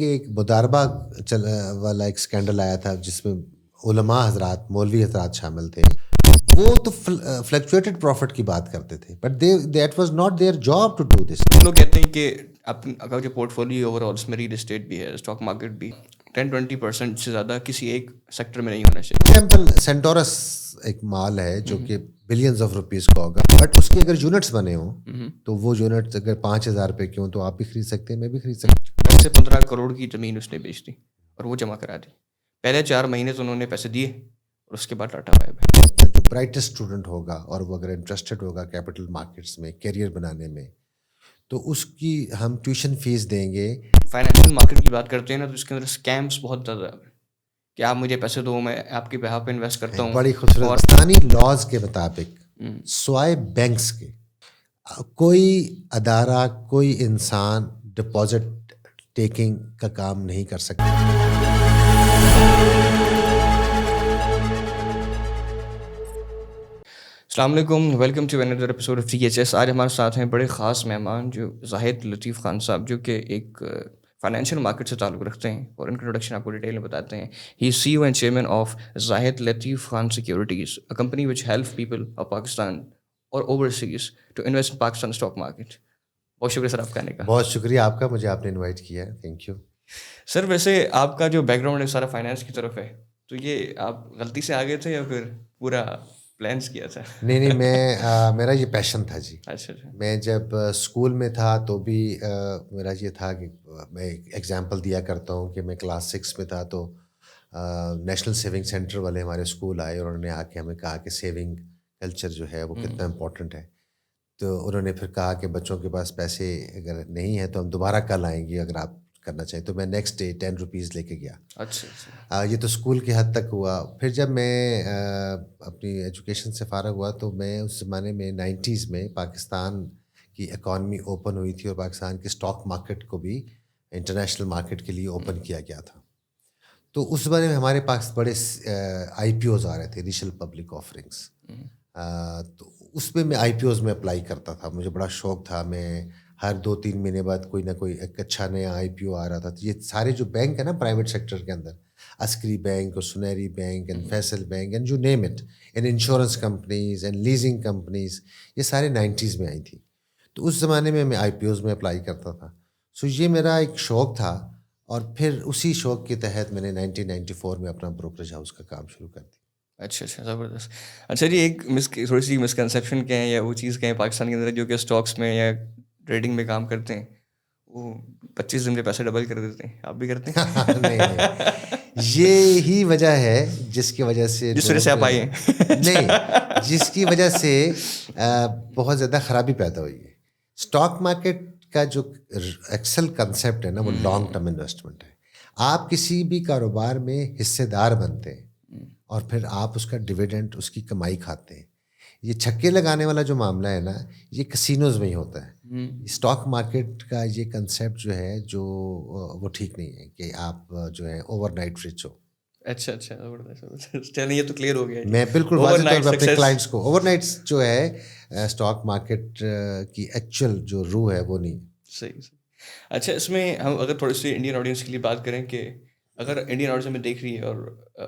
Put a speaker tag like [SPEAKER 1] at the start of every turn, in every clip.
[SPEAKER 1] کہ ایک مداربہ والا ایک اسکینڈل آیا تھا جس میں علماء حضرات مولوی حضرات شامل تھے, وہ تو فلکچویٹڈ پروفٹ کی بات کرتے تھے, but that was not their job to do this.
[SPEAKER 2] لوگ کہتے ہیں کہ آپ کا جو پورٹ فولیو اوور آل اس میں ریئل اسٹیٹ بھی ہے, اسٹاک مارکیٹ بھی 10-20% سے زیادہ کسی ایک سیکٹر میں نہیں ہونا چاہیے.
[SPEAKER 1] ایگزامپل سینٹورس ایک مال ہے جو کہ بلینز آف روپیز کا ہوگا, بٹ اس کے اگر یونٹس بنے ہوں تو وہ یونٹس اگر 5,000 روپے کی ہوں تو آپ بھی خرید سکتے ہیں, میں بھی خرید سکتا ہوں.
[SPEAKER 2] سے 15 کروڑ کی زمین اس نے بیچ دی اور وہ جمع کرا دی. پہلے 4 مہینے تو انہوں نے پیسے دیے اور اس کے بعد ٹاٹا بائے بائے.
[SPEAKER 1] جو برائٹسٹ اسٹوڈنٹ ہوگا اور وہ اگر انٹرسٹڈ ہوگا کیپٹل مارکیٹس میں کیریئر بنانے میں, تو اس کی ہم ٹیوشن فیس دیں گے.
[SPEAKER 2] فائنینشیل مارکیٹ کی بات کرتے ہیں نا, تو اس کے اندر اسکیمس بہت زیادہ ہیں کہ آپ مجھے پیسے دو, میں آپ کی بہاف پہ انویسٹ کرتا ہوں.
[SPEAKER 1] بڑی خوبصورت پاکستانی لاز کے مطابق سوائے بینکس کے کوئی ادارہ کوئی انسان ڈپازٹ ٹیکنگ کا کام نہیں کر سکتا.
[SPEAKER 2] السلام علیکم, welcome to another episode of THS. آج ہمارے ساتھ ہیں بڑے خاص مہمان جو زاہد لطیف خان صاحب, جو کہ ایک فائنینشیل مارکیٹ سے تعلق رکھتے ہیں, اور انٹروڈکشن آپ کو ڈیٹیل میں بتاتے ہیں. He is CEO and chairman of Zahid Latif Khan securities, a company which help people of Pakistan اور overseas to invest in Pakistan stock market. بہت شکریہ سر آپ کا آنے کا.
[SPEAKER 1] بہت شکریہ آپ کا, مجھے آپ نے انوائٹ کیا ہے, تھینک یو.
[SPEAKER 2] سر ویسے آپ کا جو بیک گراؤنڈ ہے سارا فائنینس کی طرف ہے, تو یہ آپ غلطی سے آ گئے تھے یا پھر پورا پلانس کیا تھا؟
[SPEAKER 1] نہیں میرا یہ پیشن تھا جی.
[SPEAKER 2] اچھا.
[SPEAKER 1] میں جب اسکول میں تھا تو بھی میرا یہ تھا کہ میں ایگزامپل دیا کرتا ہوں کہ میں کلاس 6 میں تھا تو نیشنل سیونگ سینٹر والے ہمارے اسکول آئے اور انہوں نے آ کے ہمیں کہا کہ سیونگ کلچر جو ہے وہ کتنا امپورٹنٹ ہے. تو انہوں نے پھر کہا کہ بچوں کے پاس پیسے اگر نہیں ہیں تو ہم دوبارہ کل آئیں گے اگر آپ کرنا چاہیں. تو میں نیکسٹ ڈے 10 روپیز لے کے گیا.
[SPEAKER 2] اچھا.
[SPEAKER 1] یہ تو اسکول کے حد تک ہوا. پھر جب میں اپنی ایجوکیشن سے فارغ ہوا تو میں اس زمانے میں 90s میں پاکستان کی اکانومی اوپن ہوئی تھی اور پاکستان کے اسٹاک مارکیٹ کو بھی انٹرنیشنل مارکیٹ کے لیے اوپن کیا گیا تھا. تو اس زمانے میں ہمارے پاس بڑے IPOs آ رہے تھے, انیشیل پبلک آفرنگس. تو اس میں IPOs میں اپلائی کرتا تھا, مجھے بڑا شوق تھا. میں ہر 2-3 مہینے بعد کوئی نہ کوئی ایک اچھا نیا IPO آ رہا تھا. تو یہ سارے جو بینک ہیں نا پرائیویٹ سیکٹر کے اندر, عسکری بینک اور سنہری bank and Faisal bank and you name it, and insurance companies and leasing companies, یہ سارے 90s میں آئی تھی. تو اس زمانے میں IPOs میں اپلائی کرتا تھا. سو یہ میرا ایک شوق تھا, اور پھر اسی شوق کے تحت میں نے 1994 میں اپنا بروکریج ہاؤس کا کام شروع کر دیا.
[SPEAKER 2] اچھا زبردست. اچھا جی, ایک تھوڑی سی مسکنسیپشن کہیں یا وہ چیز کہیں پاکستان کے اندر جو کہ اسٹاکس میں یا ٹریڈنگ میں کام کرتے ہیں, وہ 25 دن کے پیسے ڈبل کر دیتے ہیں, آپ بھی کرتے ہیں؟
[SPEAKER 1] نہیں, یہی وجہ ہے جس کی وجہ سے
[SPEAKER 2] آپ آئے ہیں.
[SPEAKER 1] نہیں, جس کی وجہ سے بہت زیادہ خرابی پیدا ہوئی ہے. اسٹاک مارکیٹ کا جو ایکسل کنسیپٹ ہے نا, وہ لانگ ٹرم انویسٹمنٹ ہے. آپ کسی بھی کاروبار میں حصے دار بنتے ہیں اور پھر آپ اس کا ڈویڈنڈ, اس کی کمائی کھاتے ہیں. یہ چھکے لگانے والا جو معاملہ ہے نا, یہ کسینوز میں ہی ہوتا ہے. اسٹاک مارکیٹ کا یہ کنسیپٹ جو ہے جو وہ ٹھیک نہیں ہے کہ آپ جو ہے اوور نائٹ رچ ہو.
[SPEAKER 2] اچھا چلیے, یہ تو کلیئر ہو گیا.
[SPEAKER 1] میں بالکل واضح طور پہ اپنے کلائنٹس کو اوور نائٹس جو ہے اسٹاک مارکیٹ کی ایکچوئل جو روح ہے وہ نہیں.
[SPEAKER 2] صحیح. اچھا, اس میں ہم اگر تھوڑی سی انڈین آڈینس کے لیے بات کریں کہ اگر انڈین آڈینس ہمیں دیکھ رہی ہے اور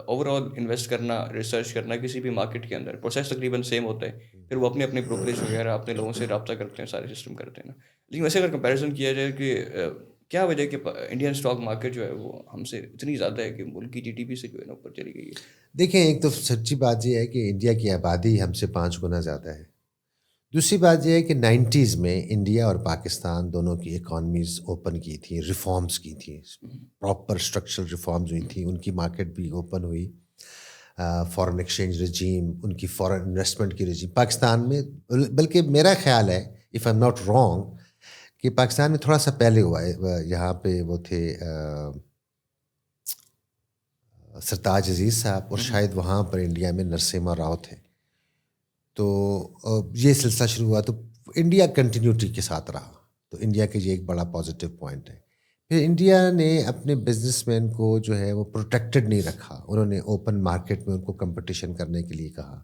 [SPEAKER 2] اوور آل انویسٹ کرنا, ریسرچ کرنا کسی بھی مارکیٹ کے اندر پروسیس تقریباً سیم ہوتا ہے. پھر وہ اپنے بروکریج وغیرہ اپنے لوگوں سے رابطہ کرتے ہیں, سارے سسٹم کرتے ہیں نا. لیکن ویسے اگر کمپیریزن کیا جائے کہ کیا وجہ ہے کہ انڈین اسٹاک مارکیٹ جو ہے وہ ہم سے اتنی زیادہ ہے کہ ملک کی GDP سے جو ہے نا اوپر چلی گئی ہے.
[SPEAKER 1] دیکھیں, ایک تو سچی بات یہ ہے کہ انڈیا کی آبادی ہم سے 5 گنا زیادہ ہے. دوسری بات یہ ہے کہ 90s میں انڈیا اور پاکستان دونوں کی اکانومیز اوپن کی تھیں, ریفارمز کی تھیں, پراپر اسٹرکچرل ریفارمز ہوئی تھیں. ان کی مارکیٹ بھی اوپن ہوئی, فارن ایکسچینج رجیم, ان کی فارن انویسٹمنٹ کی رجیم پاکستان میں. بلکہ میرا خیال ہے, if I am not wrong, کہ پاکستان میں تھوڑا سا پہلے ہوا ہے. یہاں پہ وہ تھے سرتاج عزیز صاحب, اور شاید وہاں پر انڈیا میں نرسمہا راؤ تھے. تو یہ سلسلہ شروع ہوا تو انڈیا کنٹینیوٹی کے ساتھ رہا. تو انڈیا کے یہ ایک بڑا پازیٹیو پوائنٹ ہے. پھر انڈیا نے اپنے بزنس مین کو جو ہے وہ پروٹیکٹڈ نہیں رکھا, انہوں نے اوپن مارکیٹ میں ان کو کمپٹیشن کرنے کے لیے کہا.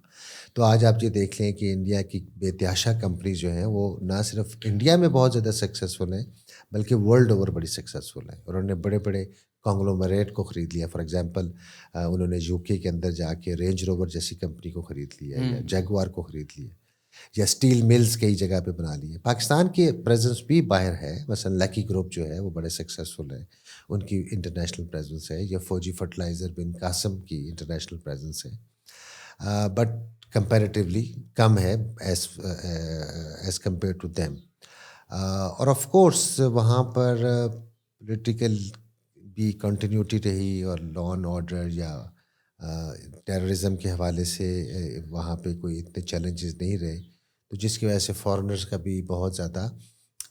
[SPEAKER 1] تو آج آپ یہ دیکھ لیں کہ انڈیا کی بے تحاشا کمپنی جو ہیں وہ نہ صرف انڈیا میں بہت زیادہ سکسیزفل ہیں بلکہ ورلڈ اوور بڑی سکسیزفل ہے. انہوں نے بڑے بڑے کانگلومریٹ کو خرید لیا. فار ایگزامپل انہوں نے یو کے اندر جا کے رینج روور جیسی کمپنی کو خرید لیا, یا جیگوار کو خرید لیا, یا اسٹیل ملز کئی جگہ پہ بنا لیے. پاکستان کی پریزنس بھی باہر ہے. مثلا لکی گروپ جو ہے وہ بڑے سکسیزفل ہے, ان کی انٹرنیشنل پریزنس ہے. یا فوجی فرٹیلائزر بن قاسم کی انٹرنیشنل پریزنس ہے, بٹ کمپیریٹیولی کم ہے ایز کمپیئر ٹو دیم. اور آف کورس وہاں پر پولیٹیکل بھی کنٹینیوٹی رہی, اور لا اینڈ آرڈر یا ٹیررزم کے حوالے سے وہاں پہ کوئی اتنے چیلنجز نہیں رہے, تو جس کی وجہ سے فارنرز کا بھی بہت زیادہ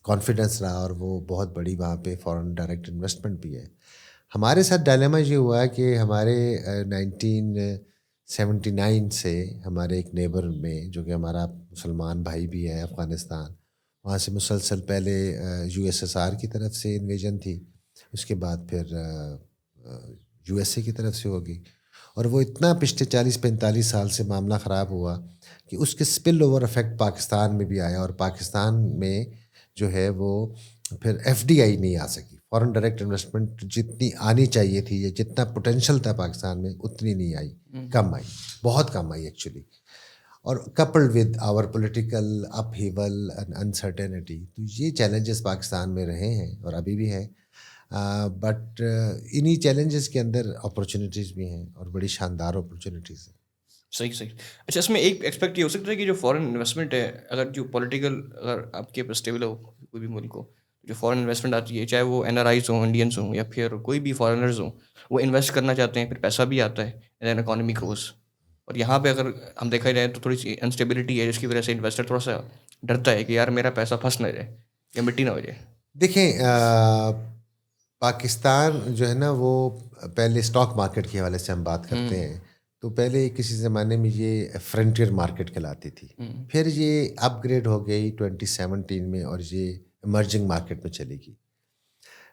[SPEAKER 1] کانفیڈنس رہا, اور وہ بہت بڑی وہاں پہ فارن ڈائریکٹ انویسٹمنٹ بھی ہے. ہمارے ساتھ ڈائلیما یہ ہوا کہ ہمارے 1979 سے ہمارے ایک نیبر میں, جو کہ ہمارا مسلمان بھائی بھی ہے, افغانستان, وہاں سے مسلسل پہلے یو ایس ایس آر کی طرف سے انویژن تھی, اس کے بعد پھر یو ایس اے کی طرف سے ہوگی, اور وہ اتنا پچھلے 40-45 سال سے معاملہ خراب ہوا کہ اس کے اسپل اوور افیکٹ پاکستان میں بھی آیا, اور پاکستان میں جو ہے وہ پھر ایف ڈی آئی نہیں آ سکی. فارن ڈائریکٹ انویسٹمنٹ جتنی آنی چاہیے تھی, یا جتنا پوٹینشیل تھا پاکستان میں, اتنی نہیں آئی, کم آئی, بہت کم آئی ایکچولی. اور coupled with our political up ہیول and uncertainty, تو یہ چیلنجز پاکستان میں رہے ہیں اور ابھی بھی ہیں. بٹ انہی چیلنجز کے اندر اپرچونیٹیز بھی ہیں, اور بڑی شاندار اپرچونیٹیز ہیں.
[SPEAKER 2] صحیح. اچھا, اس میں ایک ایکسپیکٹ یہ ہو سکتا ہے کہ جو فارن انویسٹمنٹ ہے, اگر جو پولیٹیکل اگر آپ کے پاس اسٹیبل ہو کوئی بھی ملک کو, جو فارن انویسٹمنٹ آتی ہے, چاہے وہ این آر آئیز ہوں, انڈینس ہوں, یا پھر کوئی بھی فارنرز ہوں, وہ انویسٹ کرنا چاہتے ہیں, پھر پیسہ بھی آتا ہے, دین اکانومی گروز. اور یہاں پہ اگر ہم دیکھا جائے تو تھوڑی سی انسٹیبلٹی ہے, جس کی وجہ سے انویسٹر تھوڑا سا ڈرتا ہے کہ یار میرا پیسہ پھنس نہ جائے یا مٹی نہ ہو جائے.
[SPEAKER 1] دیکھیں, پاکستان جو ہے نا, وہ پہلے اسٹاک مارکیٹ کے حوالے سے ہم بات کرتے ہیں, تو پہلے کسی زمانے میں یہ فرنٹیئر مارکیٹ کہلاتی تھی. پھر یہ اپ گریڈ ہو گئی 2017 میں, اور یہ ایمرجنگ مارکیٹ میں چلے گی.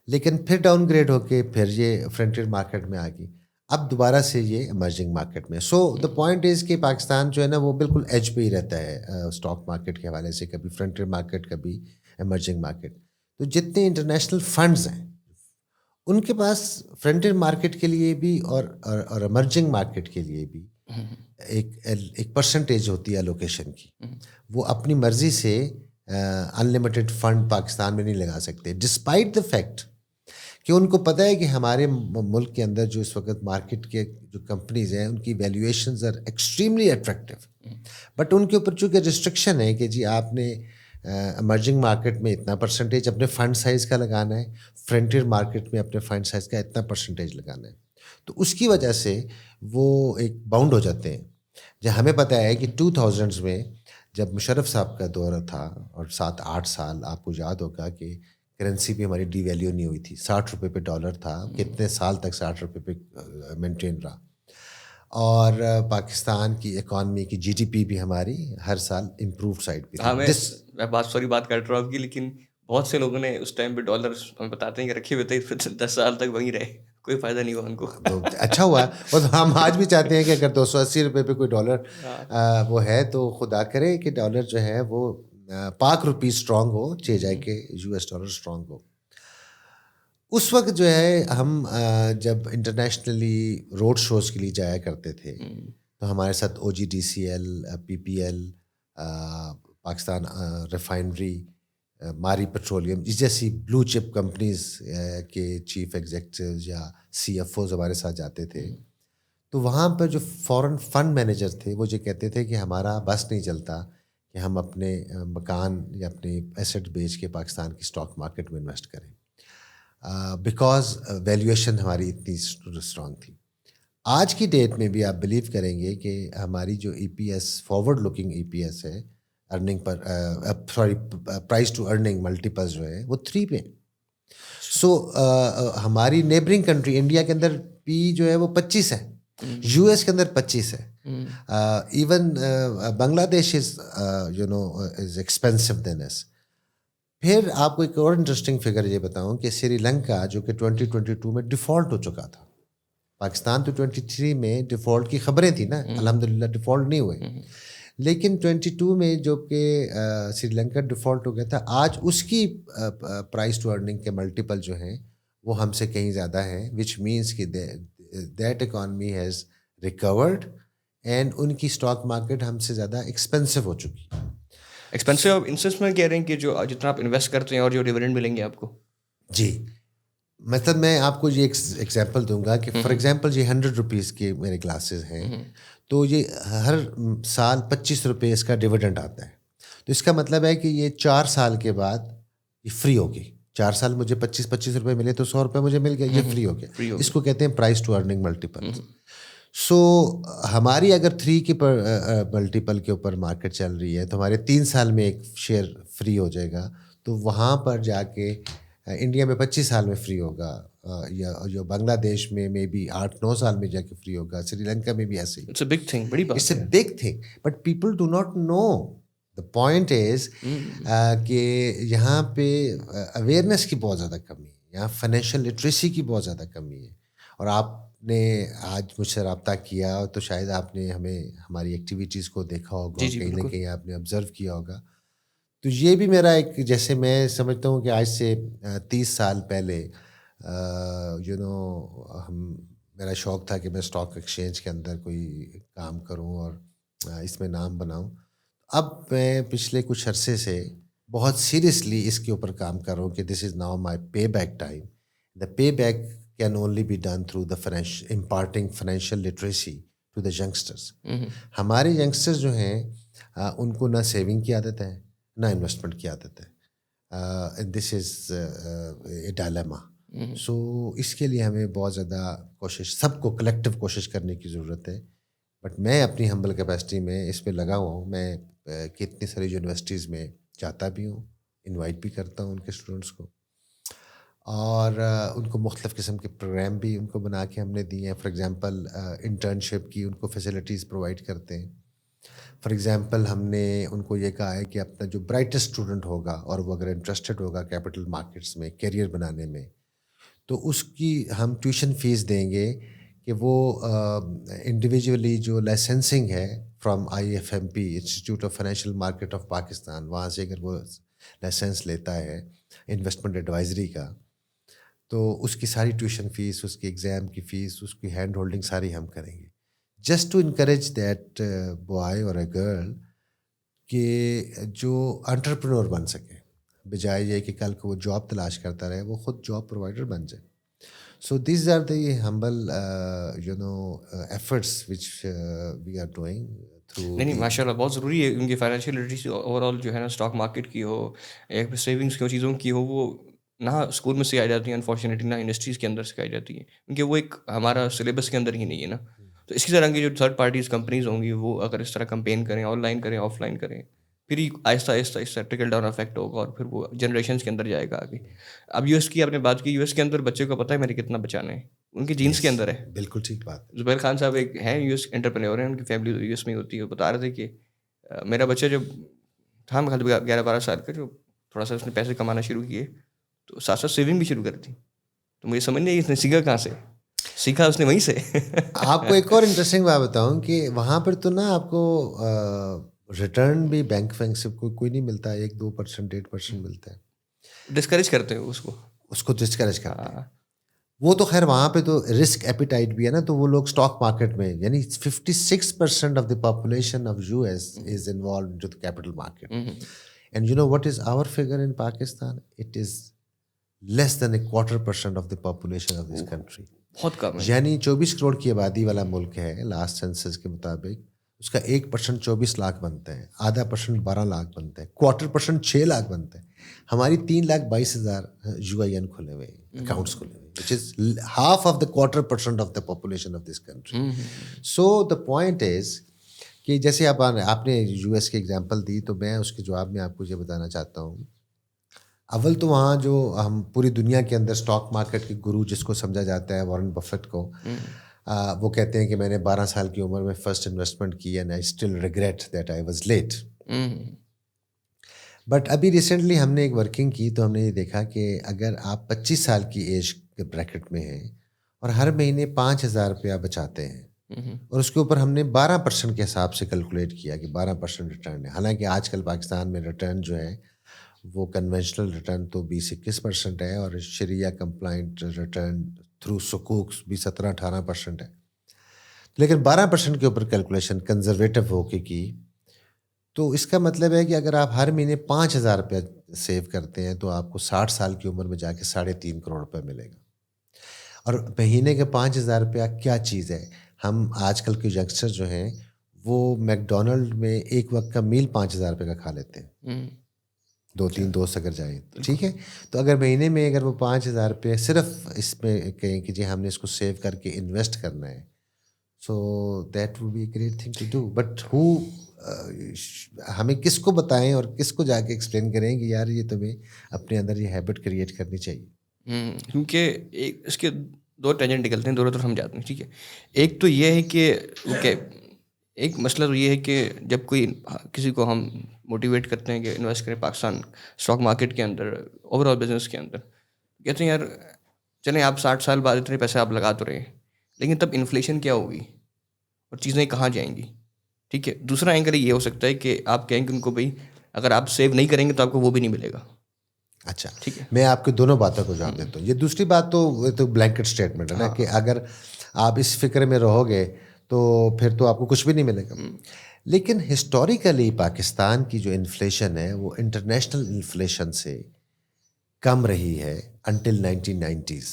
[SPEAKER 1] لیکن پھر ڈاؤن گریڈ ہو کے پھر یہ فرنٹیئر مارکیٹ میں آ گئی, اب دوبارہ سے یہ ایمرجنگ مارکیٹ میں. سو دا پوائنٹ از کہ پاکستان جو ہے نا, وہ بالکل ایج پہ ہی رہتا ہے اسٹاک مارکیٹ کے حوالے سے, کبھی فرنٹیئر مارکیٹ, کبھی ایمرجنگ مارکیٹ. تو جتنے انٹرنیشنل فنڈز ہیں, ان کے پاس فرنٹیئر مارکیٹ کے لیے بھی اور ایمرجنگ مارکیٹ کے لیے بھی ایک پرسنٹیج ہوتی ہے الوکیشن کی. وہ اپنی مرضی سے انلمیٹڈ فنڈ پاکستان میں نہیں لگا سکتے, ڈسپائٹ دا فیکٹ کہ ان کو پتہ ہے کہ ہمارے ملک کے اندر جو اس وقت مارکیٹ کے جو کمپنیز ہیں, ان کی valuations are extremely attractive, but ان کے اوپر چونکہ ریسٹرکشن ہے کہ جی آپ نے ایمرجنگ مارکیٹ میں اتنا پرسنٹیج اپنے فنڈ سائز کا لگانا ہے, فرنٹیئر مارکیٹ میں اپنے فنڈ سائز کا اتنا پرسنٹیج لگانا ہے. تو اس کی وجہ سے وہ ایک باؤنڈ ہو جاتے ہیں. جہاں ہمیں پتہ ہے کہ 2000s میں جب مشرف صاحب کا دور تھا, اور 7-8 سال آپ کو یاد ہوگا کہ کرنسی بھی ہماری ڈی ویلیو نہیں ہوئی تھی, 60 روپے پہ ڈالر تھا, کتنے سال تک 60 روپے پہ مینٹین رہا. اور پاکستان کی اکانومی کی جی ڈی پی بھی ہماری ہر سال امپروو سائڈ پہ.
[SPEAKER 2] ہاں, میں بات کر رہا ہوں آپ کی, لیکن بہت سے لوگوں نے اس ٹائم پہ ڈالر ہمیں بتاتے ہیں کہ رکھے ہوئے تھے, پھر 10 سال تک وہیں رہے, کوئی فائدہ نہیں ہوا ان کو.
[SPEAKER 1] اچھا ہوا, اور ہم آج بھی چاہتے ہیں کہ اگر 280 روپے پہ کوئی ڈالر وہ ہے, تو خدا کرے کہ ڈالر جو ہے وہ پاک روپی اسٹرانگ ہو, چاہے جائے کہ یو ایس ڈالر اسٹرانگ ہو. اس وقت جو ہے ہم جب انٹرنیشنلی روڈ شوز کے لیے جایا کرتے تھے, تو ہمارے ساتھ او جی ڈی سی ایل, پی پی ایل, پاکستان ریفائنری, ماری پیٹرولیم, اس جیسی بلو چپ کمپنیز کے چیف ایگزیکٹوز یا سی ایف اوز ہمارے ساتھ جاتے تھے. تو وہاں پر جو فورن فنڈ مینیجر تھے, وہ یہ کہتے تھے کہ ہمارا بس نہیں چلتا کہ ہم اپنے مکان یا اپنے ایسٹ بیچ کے پاکستان کی اسٹاک مارکیٹ میں انویسٹ کریں, بیکاز ویلیویشن ہماری اتنی اسٹرانگ تھی. آج کی ڈیٹ میں بھی آپ بلیو کریں گے کہ ہماری جو E P S, forward looking E P S ہے, ارننگ پر پرائز ٹو ارننگ ملٹیپلز جو ہے وہ 3 پہ. سو ہماری نیبرنگ کنٹری انڈیا کے اندر پی جو ہے وہ 25 ہے, یو ایس کے اندر 25 ہے, ایون بنگلہ دیش از ایکسپینسو دین ایس. پھر آپ کو ایک اور انٹرسٹنگ فگر یہ بتاؤں کہ سری لنکا جو کہ 2022 میں ڈیفالٹ ہو چکا تھا, پاکستان تو 23 میں ڈیفالٹ کی خبریں تھیں نا, الحمدللہ ڈیفالٹ نہیں ہوئے, لیکن 22 میں جو کہ سری لنکا ڈیفالٹ ہو گیا تھا، آج اس کی پرائز ٹو ارننگ کے ملٹیپل جو ہیں وہ ہم سے کہیں زیادہ ہیں، وچ مینس کہ that economy has recovered and ان کی اسٹاک مارکیٹ ہم سے زیادہ ایکسپینسو ہو چکی.
[SPEAKER 2] ایکسپینسو آپ انسنس میں کہہ رہے ہیں کہ جو جتنا آپ انویسٹ کرتے ہیں اور جو ڈیویڈنڈ ملیں گے آپ کو.
[SPEAKER 1] جی مطلب میں آپ کو یہ ایک ایگزامپل دوں گا کہ فار ایگزامپل یہ 100 روپیز کے میرے کلاسز ہیں، تو یہ ہر سال 25 روپے اس کا ڈیویڈنڈ آتا ہے. تو اس کا مطلب ہے کہ یہ 4 سال کے بعد یہ فری ہوگی. 4 سال مجھے 25 روپے ملے تو 100 روپے مجھے مل گیا، یہ فری ہو گیا. اس کو کہتے ہیں پرائز ٹو ارننگ ملٹیپل. سو ہماری اگر 3 کی ملٹیپل کے اوپر مارکیٹ چل رہی ہے تو ہمارے 3 سال میں ایک شیئر فری ہو جائے گا. تو وہاں پر جا کے انڈیا میں 25 سال میں فری ہوگا، یا جو بنگلہ دیش میں مے بی 8-9 سال میں جا کے فری ہوگا، سری لنکا میں بھی ایسے ہی.
[SPEAKER 2] اٹس اے بگ تھنگ، بڑی بات
[SPEAKER 1] it's a big thing but people do not know. The point is کہ یہاں پہ اویئرنیس کی بہت زیادہ کمی ہے، یہاں فائنینشیل لٹریسی کی بہت زیادہ کمی ہے. اور آپ نے آج مجھ سے رابطہ کیا تو شاید آپ نے ہماری ایکٹیویٹیز کو دیکھا ہوگا، کہیں نہ کہیں آپ نے آبزرو کیا ہوگا. تو یہ بھی میرا ایک، جیسے میں سمجھتا ہوں کہ آج سے 30 سال پہلے میرا شوق تھا کہ میں اسٹاک ایکسچینج کے اندر کوئی کام کروں اور اس میں نام بناؤں. اب میں پچھلے کچھ عرصے سے بہت سیریسلی اس کے اوپر کام کر رہا ہوں کہ this is now my payback time. The payback can only be done through the imparting financial literacy to the youngsters. ہمارے ینگسٹرز جو ہیں ان کو نہ سیونگ کی عادت ہے نہ انویسٹمنٹ کی عادت ہے. دس از اے ڈائلیما. سو اس کے لیے ہمیں بہت زیادہ کوشش، سب کو کلیکٹیو کوشش کرنے کی ضرورت ہے. بٹ میں اپنی ہمبل کیپیسٹی میں اس پہ لگا ہوا ہوں. میں کتنی ساری یونیورسٹیز میں جاتا بھی ہوں، انوائٹ بھی کرتا ہوں ان کے اسٹوڈنٹس کو، اور ان کو مختلف قسم کے پروگرام بھی ان کو بنا کے ہم نے دیے ہیں. فار ایگزامپل انٹرنشپ کی ان کو فیسلٹیز پرووائڈ کرتے ہیں. فار ایگزامپل ہم نے ان کو یہ کہا ہے کہ اپنا جو برائٹسٹ اسٹوڈنٹ ہوگا اور وہ اگر انٹرسٹڈ ہوگا کیپٹل مارکیٹس میں کیریئر بنانے میں، تو اس کی ہم ٹیوشن فیس دیں گے کہ وہ انڈیویجولی جو لائسنسنگ ہے from IFMP institute of financial market of Pakistan, وہاں سے اگر وہ لائسنس لیتا ہے انویسٹمنٹ ایڈوائزری کا، تو اس کی ساری ٹیوشن فیس، اس کی ایگزام کی فیس، اس کی ہینڈ ہولڈنگ ساری ہم کریں گے. Just to encourage that boy اور اے گرل کہ جو انٹرپرینور بن سکے، بجائے یہ کہ کل کو وہ جاب تلاش کرتا رہے، وہ خود جاب پرووائڈر بن جائے. So these are the humble efforts which we are doing through.
[SPEAKER 2] نہیں ماشاء اللہ بہت ضروری ہے ان کی فائنینشیل لٹریسی اوور آل جو ہے نا، اسٹاک مارکیٹ کی ہو یا پھر سیونگس کی چیزوں کی ہو، وہ نہ اسکول میں سکھائی جاتی ہیں انفارچونیٹلی، نہ انڈسٹریز کے اندر سکھائی جاتی ہیں، کیونکہ وہ ایک ہمارا سلیبس کے اندر ہی نہیں ہے نا. تو اسی طرح کی جو تھرڈ پارٹیز کمپنیز ہوں گی، وہ اگر اس طرح کمپین کریں، آن لائن کریں، آف لائن کریں، پھر ہی آہستہ آہستہ اس سے ٹرکل ڈاؤن افیکٹ ہوگا اور پھر وہ جنریشنز کے اندر جائے گا آگے. اب US کی آپ نے بات کی، US کے اندر بچے کو پتہ ہے میرے کتنا بچانا ہے، ان کے جینس کے اندر ہے.
[SPEAKER 1] بالکل ٹھیک بات.
[SPEAKER 2] زبیر خان صاحب ایک ہیں US انٹرپرینور ہیں، ان کی فیملی US میں ہوتی ہے. وہ بتا رہے تھے کہ میرا بچہ جب تھا 11-12 سال کا، جو تھوڑا سا اس نے پیسے کمانا شروع کیے تو ساتھ ساتھ سیونگ بھی شروع کر دی. تو مجھے سمجھ نہیں آئی اس نے سیکھا کہاں سے، سیکھا اس نے وہیں سے. آپ
[SPEAKER 1] کو ایک اور انٹرسٹنگ بات بتاؤں کہ وہاں پر تو نا آپ کو ریٹرن بھی بینک سے کوئی نہیں ملتا، 1-2%، 1.5% ملتا ہے.
[SPEAKER 2] ڈسکریج کرتے ہیں اس کو
[SPEAKER 1] ڈسکریج کرتے ہیں. وہ تو خیر وہاں پہ تو رسک ایپیٹائٹ بھی ہے نا، تو وہ لوگ اسٹاک مارکیٹ میں، یعنی 56% of the population of US is involved into the capital market. And you know what is our figure in Pakistan? It is less than 1/4% of the population of this country.
[SPEAKER 2] بہت کم ہے.
[SPEAKER 1] یعنی 24 کروڑ کی آبادی والا ملک ہے لاسٹ سینسس کے مطابق. اس کا 1% 24 لاکھ بنتا ہے، آدھا % 12 لاکھ بنتا ہے، 1/4% 6 لاکھ بنتا ہے. ہماری 3,22,000 UIN کھلے ہوئے ہیں، اکاؤنٹس کھلے ہوئے ہیں، which is half of the 1/4% of the population of this country. So the point is کہ جیسے آپ نے US کی ایگزامپل دی، تو میں اس کے جواب میں آپ کو یہ بتانا چاہتا ہوں. اول تو وہاں جو ہم پوری دنیا کے اندر اسٹاک مارکیٹ کے گرو جس کو سمجھا جاتا ہے، وارن بفیٹ کو، وہ کہتے ہیں کہ میں نے 12 سال کی عمر میں فرسٹ انویسٹمنٹ کی and I still regret that I was late. But ابھی ریسنٹلی ہم نے ایک ورکنگ کی تو ہم نے یہ دیکھا کہ اگر آپ 25 سال کی ایج کے بریکٹ میں ہیں اور ہر مہینے 5,000 روپیہ بچاتے ہیں اور اس کے اوپر ہم نے 12% کے حساب سے کیلکولیٹ کیا کہ 12% ریٹرن ہے. حالانکہ آج کل پاکستان میں ریٹرن جو ہے وہ کنونشنل ریٹرن تو 20-21% ہے, اور شریعہ کمپلائنٹ ریٹرن تھرو سکوک بھی 17-18% ہے. لیکن 12% کے اوپر کیلکولیشن کنزرویٹو ہو کے کی, تو اس کا مطلب ہے کہ اگر آپ ہر مہینے 5,000 روپیہ سیو کرتے ہیں تو آپ کو 60 سال کی عمر میں جا کے 3.5 کروڑ روپے ملے گا. اور مہینے کے 5,000 روپیہ کیا چیز ہے؟ ہم آج کل کے ینگسٹر جو ہیں وہ میک ڈونلڈ میں ایک وقت کا میل 5,000 روپے کا کھا لیتے ہیں, 2-3 دوست اگر جائیں, ٹھیک ہے. تو اگر مہینے میں اگر وہ 5,000 روپے صرف اس میں کہیں کہ جی ہم نے اس کو سیو کر کے انویسٹ کرنا ہے, so that would be a great thing to do. But ہمیں کس کو بتائیں اور کس کو جا کے ایکسپلین کریں کہ یار یہ تمہیں اپنے اندر یہ ہیبٹ کریٹ کرنی چاہیے.
[SPEAKER 2] کیونکہ اس کے 2 ٹینجنٹ نکلتے ہیں, دونوں طرف ہم جاتے ہیں, ٹھیک ہے. ایک تو یہ ہے کہ ایک مسئلہ تو یہ ہے کہ جب کوئی کسی کو ہم موٹیویٹ کرتے ہیں کہ انویسٹ کریں پاکستان اسٹاک مارکیٹ کے اندر, اوور آل بزنس کے اندر, کہتے ہیں یار چلیں آپ 60 سال بعد اتنے پیسے آپ لگا تو رہے ہیں, لیکن تب انفلیشن کیا ہوگی اور چیزیں کہاں جائیں گی, ٹھیک ہے. دوسرا اینگل یہ ہو سکتا ہے کہ آپ کہیں کہ ان کو بھائی اگر آپ سیو نہیں کریں گے تو آپ کو وہ بھی نہیں ملے گا.
[SPEAKER 1] اچھا,
[SPEAKER 2] ٹھیک ہے,
[SPEAKER 1] میں آپ کی دونوں باتوں کو جواب دیتا ہوں. یہ دوسری بات تو بلینکٹ اسٹیٹمنٹ ہے نا, کہ اگر آپ اس فکر میں رہو گے تو پھر تو آپ کو کچھ بھی نہیں ملے گا. لیکن ہسٹوریکلی پاکستان کی جو انفلیشن ہے وہ انٹرنیشنل انفلیشن سے کم رہی ہے انٹل 1990s.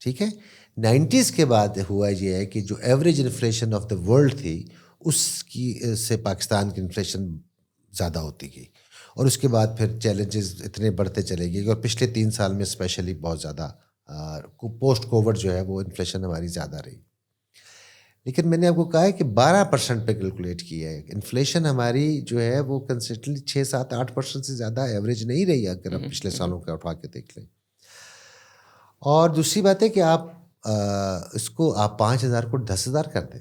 [SPEAKER 1] ٹھیک ہے, 90s کے بعد ہوا یہ ہے کہ جو average inflation of the world تھی اس کی سے پاکستان کی انفلیشن زیادہ ہوتی گئی, اور اس کے بعد پھر چیلنجز اتنے بڑھتے چلے گئے, اور پچھلے 3 سال میں اسپیشلی بہت زیادہ پوسٹ کووڈ جو ہے وہ انفلیشن ہماری زیادہ رہی. لیکن میں نے آپ کو کہا ہے کہ 12% پہ کیلکولیٹ کی ہے. انفلیشن ہماری جو ہے وہ کنسسٹنٹلی 6-7-8% سے زیادہ ایوریج نہیں رہی اگر آپ پچھلے سالوں کا اٹھا کے دیکھ لیں. اور دوسری بات ہے کہ آپ اس کو آپ 5,000 کو 10,000 کر دیں,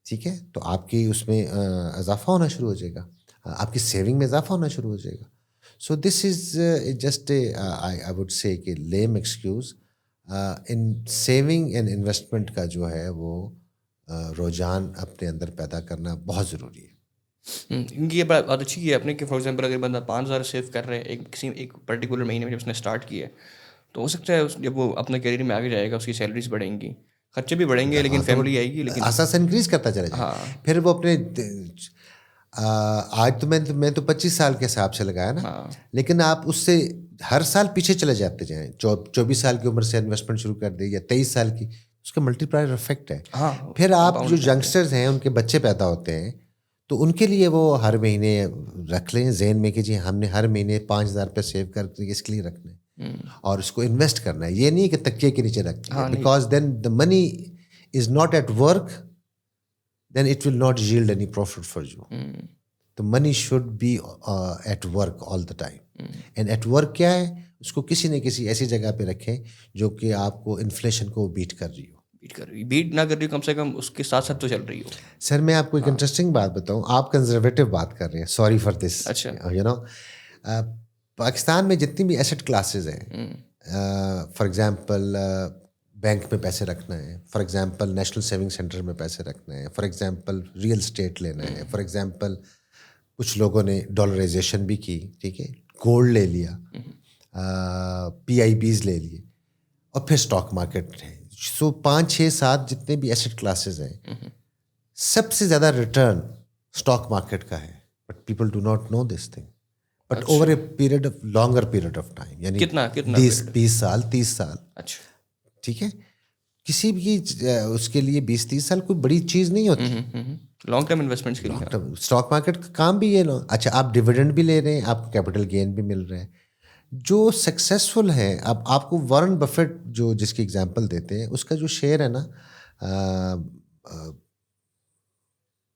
[SPEAKER 1] ٹھیک ہے, تو آپ کی اس میں اضافہ ہونا شروع ہو جائے گا, آپ کی سیونگ میں اضافہ ہونا شروع ہو جائے گا. سو دس is just I would say کہ lame excuse. In saving and investment کا جو ہے وہ رجحان اپنے اندر پیدا کرنا بہت ضروری ہے.
[SPEAKER 2] کیونکہ یہ بات اچھی کی ہے آپ نے کہ فار ایگزامپل اگر بندہ 5,000 سیو کر رہے ہیں کسی ایک پرٹیکولر مہینے میں جب اس نے اسٹارٹ کیا ہے, تو ہو سکتا ہے جب وہ اپنے کیریئر میں آگے جائے گا اس کی سیلریز بڑھیں گی, خرچے بھی بڑھیں گے, لیکن فیملی آئے گی, لیکن
[SPEAKER 1] اساس انکریز کرتا چلا جائے. پھر وہ اپنے آج تو میں تو 25 سال کے حساب سے لگایا نا, لیکن آپ اس سے ہر سال پیچھے چلے جاتے جائیں. 24 سال کی عمر سے انویسٹمنٹ شروع کر دیں یا 23 سال کی, اس کا ملٹی پلائر افیکٹ ہے. پھر آپ جو ینگسٹرز ہیں ان کے بچے پیدا ہوتے ہیں تو ان کے لیے وہ ہر مہینے رکھ لیں ذہن میں کہ جی ہم نے ہر مہینے 5,000 روپے سیو کر کے اس کے لیے رکھنا ہے اور اس کو انویسٹ کرنا ہے. یہ نہیں کہ تکیے کے نیچے رکھنا ہے, because then the money is not at work, then it will not yield any profit for you. The money should be at work all the time. And at work کیا ہے, اس کو کسی نہ کسی ایسی جگہ پہ رکھیں جو کہ آپ کو انفلیشن کو بیٹ کر رہی ہو.
[SPEAKER 2] بیٹ نہ کر رہی ہو, کم سے کم اس کے ساتھ ساتھ تو چل رہی ہو.
[SPEAKER 1] سر میں آپ کو ایک انٹرسٹنگ بات بتاؤں, آپ کنزرویٹو بات کر رہے ہیں, sorry for this. You know Pakistan میں جتنی بھی ایسٹ کلاسز ہیں, فار ایگزامپل بینک میں پیسے رکھنا ہے, for example national saving center میں پیسے رکھنا ہے, فار ایگزامپل ریئل اسٹیٹ لینا ہے, فار ایگزامپل کچھ لوگوں نے ڈالرائزیشن بھی کی, ٹھیک ہے, گولڈ لے لیا, PIBs لے لیے, اور پھر اسٹاک مارکیٹ ہے. سو 5-6-7 جتنے بھی ایسٹ کلاسز ہیں, سب سے زیادہ ریٹرن اسٹاک مارکیٹ کا ہے. But people do not know this thing. But over a period of longer period of time, یعنی 20 سال 30 سال, ٹھیک ہے, کسی بھی اس کے لیے 20-30 سال کوئی بڑی چیز نہیں ہوتی.
[SPEAKER 2] لانگ ٹرم انویسٹمنٹس کے لیے
[SPEAKER 1] اسٹاک مارکیٹ کا کام بھی یہ نا. اچھا, آپ ڈویڈنڈ بھی لے رہے ہیں, آپ کیپٹل گین بھی مل رہے ہیں. جو سکسیزفل ہیں, اب آپ کو وارن بفیٹ جو جس کی ایگزامپل دیتے ہیں, اس کا جو شیئر ہے نا,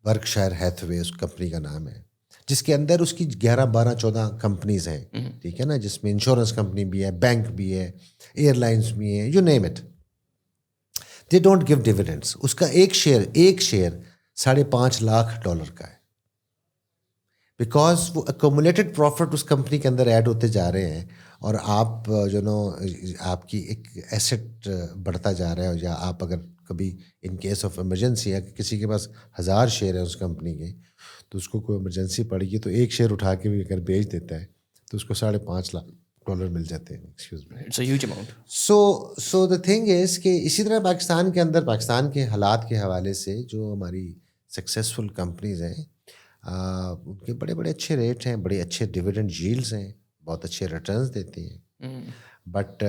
[SPEAKER 1] برکشائر ہیتھوے اس کمپنی کا نام ہے, جس کے اندر اس کی 11-12-14 کمپنیز ہیں, ٹھیک ہے نا, جس میں انشورنس کمپنی بھی ہے, بینک بھی ہے, ایئر لائنس بھی ہیں, you name it. They don't give dividends. اس کا ایک شیئر $5.5 لاکھ کا ہے, بیکاز وہ ایکومولیٹڈ پروفٹ اس کمپنی کے اندر ایڈ ہوتے جا رہے ہیں, اور آپ جو نو آپ کی ایک ایسٹ بڑھتا جا رہا ہے, یا آپ اگر کبھی ان کیس آف ایمرجنسی ہے کہ کسی کے پاس 1000 شیئر ہیں اس کمپنی کے، تو اس کو کوئی ایمرجنسی پڑے گی تو ایک شیئر اٹھا کے بھی اگر بیچ دیتا ہے تو اس کو $5.5 لاکھ مل جاتے ہیں. Excuse me.
[SPEAKER 2] It's a huge amount.
[SPEAKER 1] So the thing is کہ اسی طرح پاکستان کے اندر پاکستان کے حالات کے حوالے سے جو ہماری سکسیزفل کمپنیز ہیں ان کے بڑے بڑے اچھے ریٹ ہیں، بڑے اچھے ڈویڈنڈ ییلڈز ہیں، بہت اچھے ریٹرنز دیتی ہیں، بٹ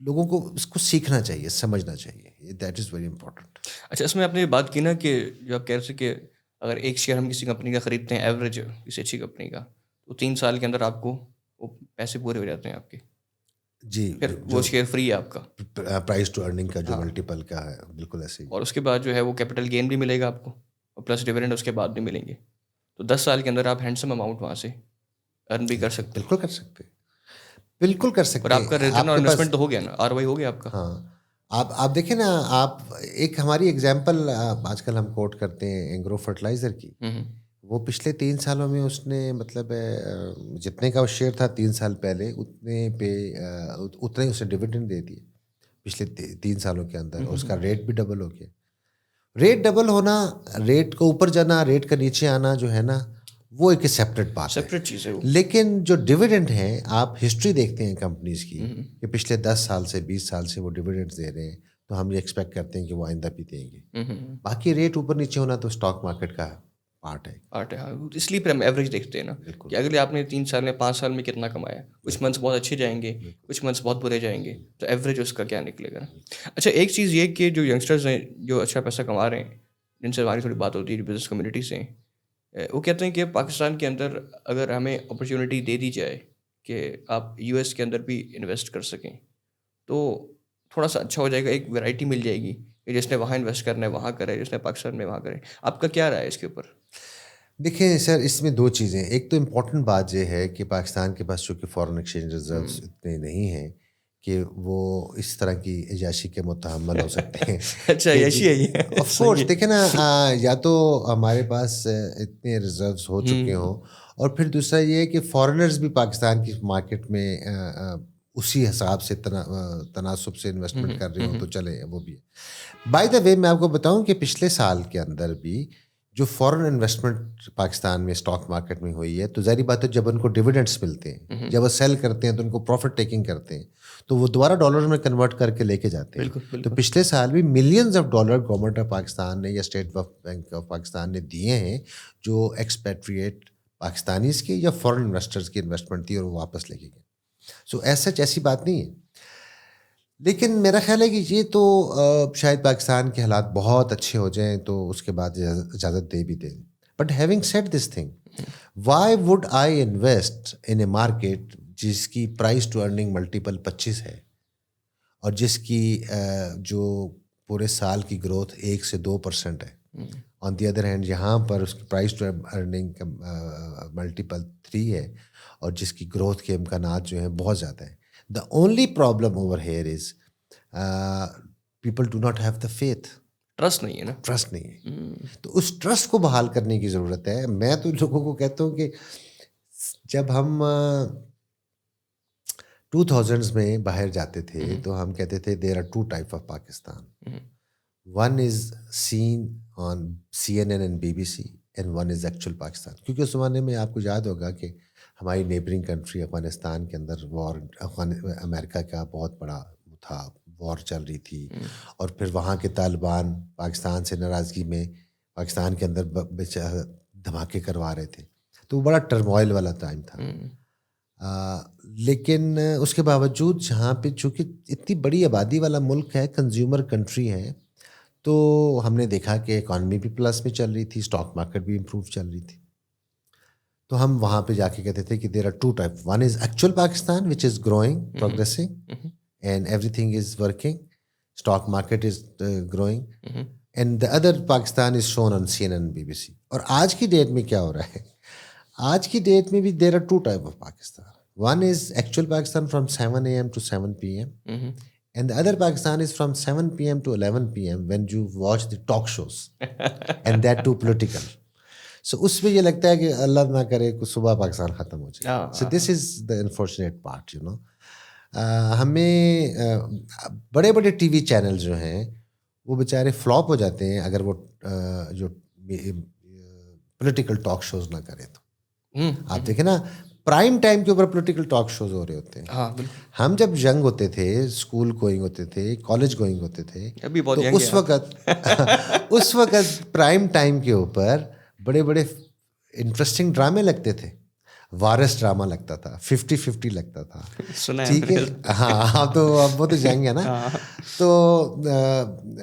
[SPEAKER 1] لوگوں کو اس کو سیکھنا چاہیے، سمجھنا چاہیے. That is very important.
[SPEAKER 2] اچھا، اس میں آپ نے بات کی نا کہ جو آپ کہہ رہے تھے کہ اگر ایک شیئر ہم کسی کمپنی کا خریدتے ہیں ایوریج کسی اچھی کمپنی کا، تو 3 سال کے اندر آپ کو وہ پیسے پورے ہو جاتے ہیں آپ کے.
[SPEAKER 1] جی،
[SPEAKER 2] پھر وہ شیئر فری ہے آپ کا.
[SPEAKER 1] پرائز ٹو ارننگ کا جو ملٹیپل کا ہے، بالکل ایسے ہی.
[SPEAKER 2] اور اس کے بعد جو ہے وہ کیپٹل گین بھی ملے گا آپ کو، اور پلس ڈویڈنڈ اس کے بعد بھی ملیں گے. تو 10 سال کے اندر آپ ہینڈسم اماؤنٹ وہاں سے ارن بھی کر سکتے ہیں.
[SPEAKER 1] بالکل کر سکتے ہیں، بالکل کر سکتے
[SPEAKER 2] اور
[SPEAKER 1] ہیں.
[SPEAKER 2] آپ کا ریٹرن اور انویسٹمنٹ تو ہو گیا نا، آر وائی ہو گیا آپ کا.
[SPEAKER 1] ہاں، آپ دیکھیں نا، آپ ایک ہماری ایگزامپل آج کل ہم کوٹ کرتے ہیں اینگرو فرٹیلائزر کی. وہ پچھلے 3 سالوں میں اس نے مطلب جتنے کا وہ شیئر تھا 3 سال پہلے اتنے اسے ڈویڈنڈ دے دیے پچھلے 3 سالوں کے اندر، اور اس کا ریٹ بھی ڈبل ہو گیا. ریٹ ڈبل ہونا، ریٹ کو اوپر جانا، ریٹ کا نیچے آنا جو ہے نا، وہ ایک سیپریٹ بات ہے،
[SPEAKER 2] سیپریٹ چیز ہے وہ.
[SPEAKER 1] لیکن جو ڈویڈنڈ ہیں، آپ ہسٹری دیکھتے ہیں کمپنیز کی کہ پچھلے 10 سال سے 20 سال سے وہ ڈویڈنڈ دے رہے ہیں، تو ہم یہ ایکسپیکٹ کرتے ہیں کہ وہ آئندہ بھی دیں گے. باقی ریٹ اوپر نیچے ہونا تو اسٹاک مارکیٹ کا پارٹ ہے.
[SPEAKER 2] اس لیے پھر ہم ایوریج دیکھتے ہیں نا کہ اگلے آپ نے 3 سال میں 5 سال میں کتنا کمایا. کچھ منتھس بہت اچھے جائیں گے، کچھ منتھس بہت برے جائیں گے، تو ایوریج اس کا کیا نکلے گا. اچھا، ایک چیز یہ کہ جو ینگسٹرز ہیں جو اچھا پیسہ کما رہے ہیں، جن سے ہماری تھوڑی بات ہوتی ہے بزنس کمیونٹی سے، وہ کہتے ہیں کہ پاکستان کے اندر اگر ہمیں اپرچونیٹی دے دی جائے کہ آپ یو ایس کے اندر بھی انویسٹ کر سکیں، تو تھوڑا سا اچھا ہو جائے گا. ایک ویرائٹی مل جائے گی کہ جس نے وہاں انویسٹ کرنا ہے وہاں کرے، جس نے پاکستان میں وہاں کرے. آپ کا کیا رائے ہے اس کے اوپر؟
[SPEAKER 1] دیکھیں سر، اس میں 2 چیزیں. ایک تو امپورٹنٹ بات یہ ہے کہ پاکستان کے پاس چونکہ فارن ایکسچینج ریزروز اتنے نہیں ہیں کہ وہ اس طرح کی عیاشی کے متحمل ہو سکتے ہیں.
[SPEAKER 2] اچھا، عیاشی ہے یہ.
[SPEAKER 1] آف کورس دیکھیں نا، یا تو ہمارے پاس اتنے ریزروز ہو چکے ہوں، اور پھر دوسرا یہ ہے کہ فارنرز بھی پاکستان کی مارکیٹ میں اسی حساب سے تناسب سے انویسٹمنٹ کر رہے ہوں تو چلے وہ بھی. بائی دا وے میں آپ کو بتاؤں کہ پچھلے سال کے اندر بھی جو فورن انویسٹمنٹ پاکستان میں اسٹاک مارکیٹ میں ہوئی ہے، تو ظاہری بات ہے جب ان کو ڈویڈنڈس ملتے ہیں، جب وہ سیل کرتے ہیں تو ان کو پروفٹ ٹیکنگ کرتے ہیں، تو وہ دوبارہ ڈالر میں کنورٹ کر کے لے کے جاتے ہیں. تو پچھلے سال بھی millions of dollar government of Pakistan نے یا اسٹیٹ بینک آف پاکستان نے دیے ہیں، جو ایکسپیٹریٹ پاکستانیز کے یا فورن انویسٹرز کی انویسٹمنٹ تھی اور وہ واپس لے کے گئے. سو ایسی بات نہیں ہے. لیکن میرا خیال ہے کہ یہ تو شاید پاکستان کے حالات بہت اچھے ہو جائیں تو اس کے بعد اجازت دے بھی دیں. But having said this thing, Y would I invest in a market جس کی پرائز ٹو ارننگ ملٹیپل 25 ہے، اور جس کی جو پورے سال کی گروتھ 1 سے 2% ہے. آن دی ادر ہینڈ یہاں پر اس کی پرائز ٹو ارننگ ملٹیپل 3 ہے، اور جس کی گروتھ کے امکانات جو ہیں بہت زیادہ ہیں. The only problem over here is people do not have the faith.
[SPEAKER 2] Trust نہیں ہے نا.
[SPEAKER 1] ٹرسٹ نہیں ہے. تو اس ٹرسٹ کو بحال کرنے کی ضرورت ہے. میں تو لوگوں کو کہتا ہوں کہ جب ہم 2000s میں باہر جاتے تھے تو ہم کہتے تھے there are 2 types of Pakistan. One is seen on CNN and BBC and one is actual Pakistan. کیونکہ اس زمانے میں آپ کو یاد ہوگا کہ ہماری نیبرنگ کنٹری افغانستان کے اندر امریکہ کا بہت بڑا تھا، وار چل رہی تھی، اور پھر وہاں کے طالبان پاکستان سے ناراضگی میں پاکستان کے اندر دھماکے کروا رہے تھے. تو وہ بڑا ٹرموائل والا ٹائم تھا. لیکن اس کے باوجود جہاں پہ چونکہ اتنی بڑی آبادی والا ملک ہے، کنزیومر کنٹری ہے، تو ہم نے دیکھا کہ اکانومی بھی پلس میں چل رہی تھی، اسٹاک مارکیٹ بھی امپروو چل رہی تھی. تو ہم وہاں پہ جا کے کہتے تھے کہ there are 2 types. One is actual Pakistan which is growing, progressing, and everything is working. Stock market is growing. And the other Pakistan is shown on CNN and BBC. اور آج کی ڈیٹ میں کیا ہو رہا ہے؟ آج کی ڈیٹ میں بھی there are 2 types of Pakistan. One is actual Pakistan from 7 a.m. to 7 p.m. And the other Pakistan is from 7 p.m. to 11 p.m. when you watch the talk shows. And that too political. سو اس میں یہ لگتا ہے کہ اللہ نہ کرے کہ صبح پاکستان ختم ہو جائے. سو دس از دا انفارچونیٹ پارٹ، یو نو. ہمیں بڑے بڑے ٹی وی چینل جو ہیں وہ بیچارے فلاپ ہو جاتے ہیں اگر وہ جو پولیٹیکل ٹاک شوز نہ کریں تو. آپ دیکھیں نا پرائم ٹائم کے اوپر پولیٹیکل ٹاک شوز ہو رہے ہوتے ہیں.
[SPEAKER 2] ہاں بالکل.
[SPEAKER 1] ہم جب ینگ ہوتے تھے, اسکول گوئنگ ہوتے تھے, کالج گوئنگ ہوتے تھے,
[SPEAKER 2] ابھی بہت
[SPEAKER 1] تو اس وقت پرائم ٹائم کے اوپر بڑے بڑے انٹرسٹنگ ڈرامے لگتے تھے. وارس ڈرامہ لگتا تھا, 50-50 لگتا تھا, ٹھیک ہے. ہاں آپ تو اب وہ تو جائیں گے نا. تو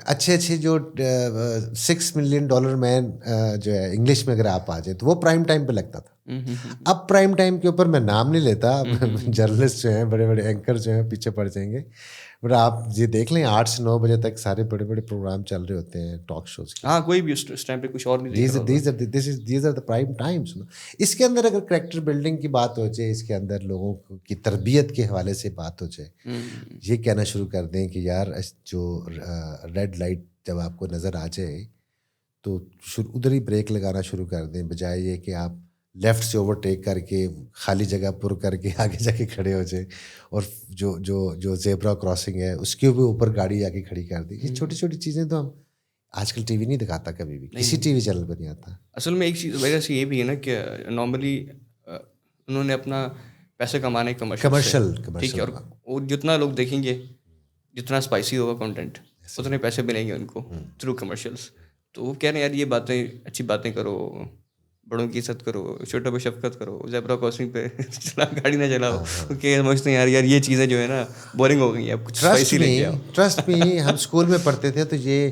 [SPEAKER 1] اچھے جو $6 ملین مین جو ہے انگلش میں اگر آپ آ جائیں تو وہ پرائم ٹائم پہ لگتا تھا. اب پرائم ٹائم کے اوپر میں نام نہیں لیتا, جرنلسٹ جو ہیں بڑے بڑے اینکر جو ہیں پیچھے پڑ جائیں گے, بٹ آپ یہ دیکھ لیں 8 سے 9 بجے تک سارے بڑے بڑے پروگرام چل رہے ہوتے ہیں ٹاک شوز کے.
[SPEAKER 2] ہاں کوئی بھی اس ٹائم پہ کچھ اور نہیں دیکھ رہا ہوگا.
[SPEAKER 1] These are the prime times. اس کے اندر اگر کریکٹر بلڈنگ کی بات ہو جائے, اس کے اندر لوگوں کی تربیت کے حوالے سے بات ہو جائے, یہ کہنا شروع کر دیں کہ یار جو ریڈ لائٹ جب آپ کو نظر آ جائے تو ادھر ہی بریک لگانا شروع کر دیں, بجائے یہ کہ آپ لیفٹ سے اوورٹیک کر کے خالی جگہ پر کر کے آگے جا کے کھڑے ہو جائیں, اور جو زیبرا کراسنگ ہے اس کے بھی اوپر گاڑی آ کے کھڑی کر دی. یہ چھوٹی چھوٹی چیزیں تو ہم آج کل ٹی وی نہیں دکھاتا, کبھی بھی کسی ٹی وی چینل پہ نہیں آتا.
[SPEAKER 2] اصل میں ایک چیز وجہ سے یہ بھی ہے نا کہ نارملی انہوں نے اپنا پیسے کمانے کمرشل, ٹھیک ہے, اور جتنا لوگ دیکھیں گے جتنا اسپائسی ہوگا کنٹینٹ اتنے پیسے ملیں گے ان کو تھرو کمرشلس. تو وہ کہہ رہے ہیں یار یہ باتیں اچھی باتیں کرو, بڑوں کی عزت کرو, چھوٹوں پہ شفقت کرو, زیبرا کراسنگ پہ گاڑی نہ چلاؤ, کہ سمجھتے ہیں یار یہ چیزیں جو ہے نا بورنگ ہو گئی ہیں, اب کچھ اسپائسی لے کے آؤ.
[SPEAKER 1] ٹرسٹ می, ہم اسکول میں پڑھتے تھے تو یہ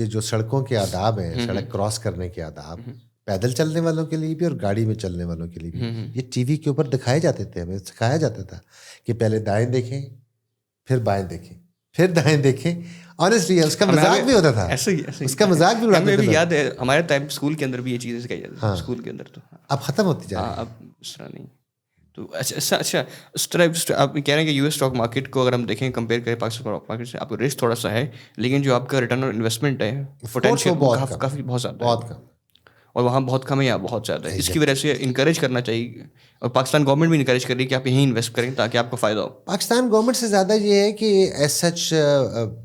[SPEAKER 1] جو سڑکوں کے آداب ہیں, سڑک کراس کرنے کے آداب, پیدل چلنے والوں کے لیے بھی اور گاڑی میں چلنے والوں کے لیے بھی, یہ ٹی وی کے اوپر دکھائے جاتے تھے. ہمیں سکھایا جاتا تھا کہ پہلے دائیں دیکھیں, پھر بائیں دیکھیں, پھر دائیں دیکھیں. آنیسٹلی اس کا مذاق بھی ہوتا تھا, اس کا مذاق بھی اڑاتے تھے.
[SPEAKER 2] یاد ہے ہمارے ٹائم اسکول کے اندر بھی یہ چیزیں سکھائی جاتی تھی, اسکول کے اندر. تو
[SPEAKER 1] اب ختم ہوتی جا رہی ہے,
[SPEAKER 2] اب اس طرح نہیں. تو اچھا اس طرح آپ کہہ رہے ہیں کہ یو ایس اسٹاک مارکیٹ کو اگر ہم دیکھیں کمپیئر کریں پاکستان اسٹاک مارکیٹ سے, آپ کو رسک تھوڑا سا ہے, لیکن جو آپ کا ریٹرن آن انویسٹمنٹ ہے پوٹینشیل کافی بہت زیادہ ہے, اور وہاں بہت کم ہے یا بہت زیادہ ہے. اس کی وجہ سے انکریج کرنا چاہیے, اور پاکستان گورنمنٹ بھی انکریج کر رہی ہے کہ آپ یہیں انویسٹ کریں تاکہ آپ کو فائدہ ہو.
[SPEAKER 1] پاکستان گورنمنٹ سے زیادہ یہ ہے کہ ایز سچ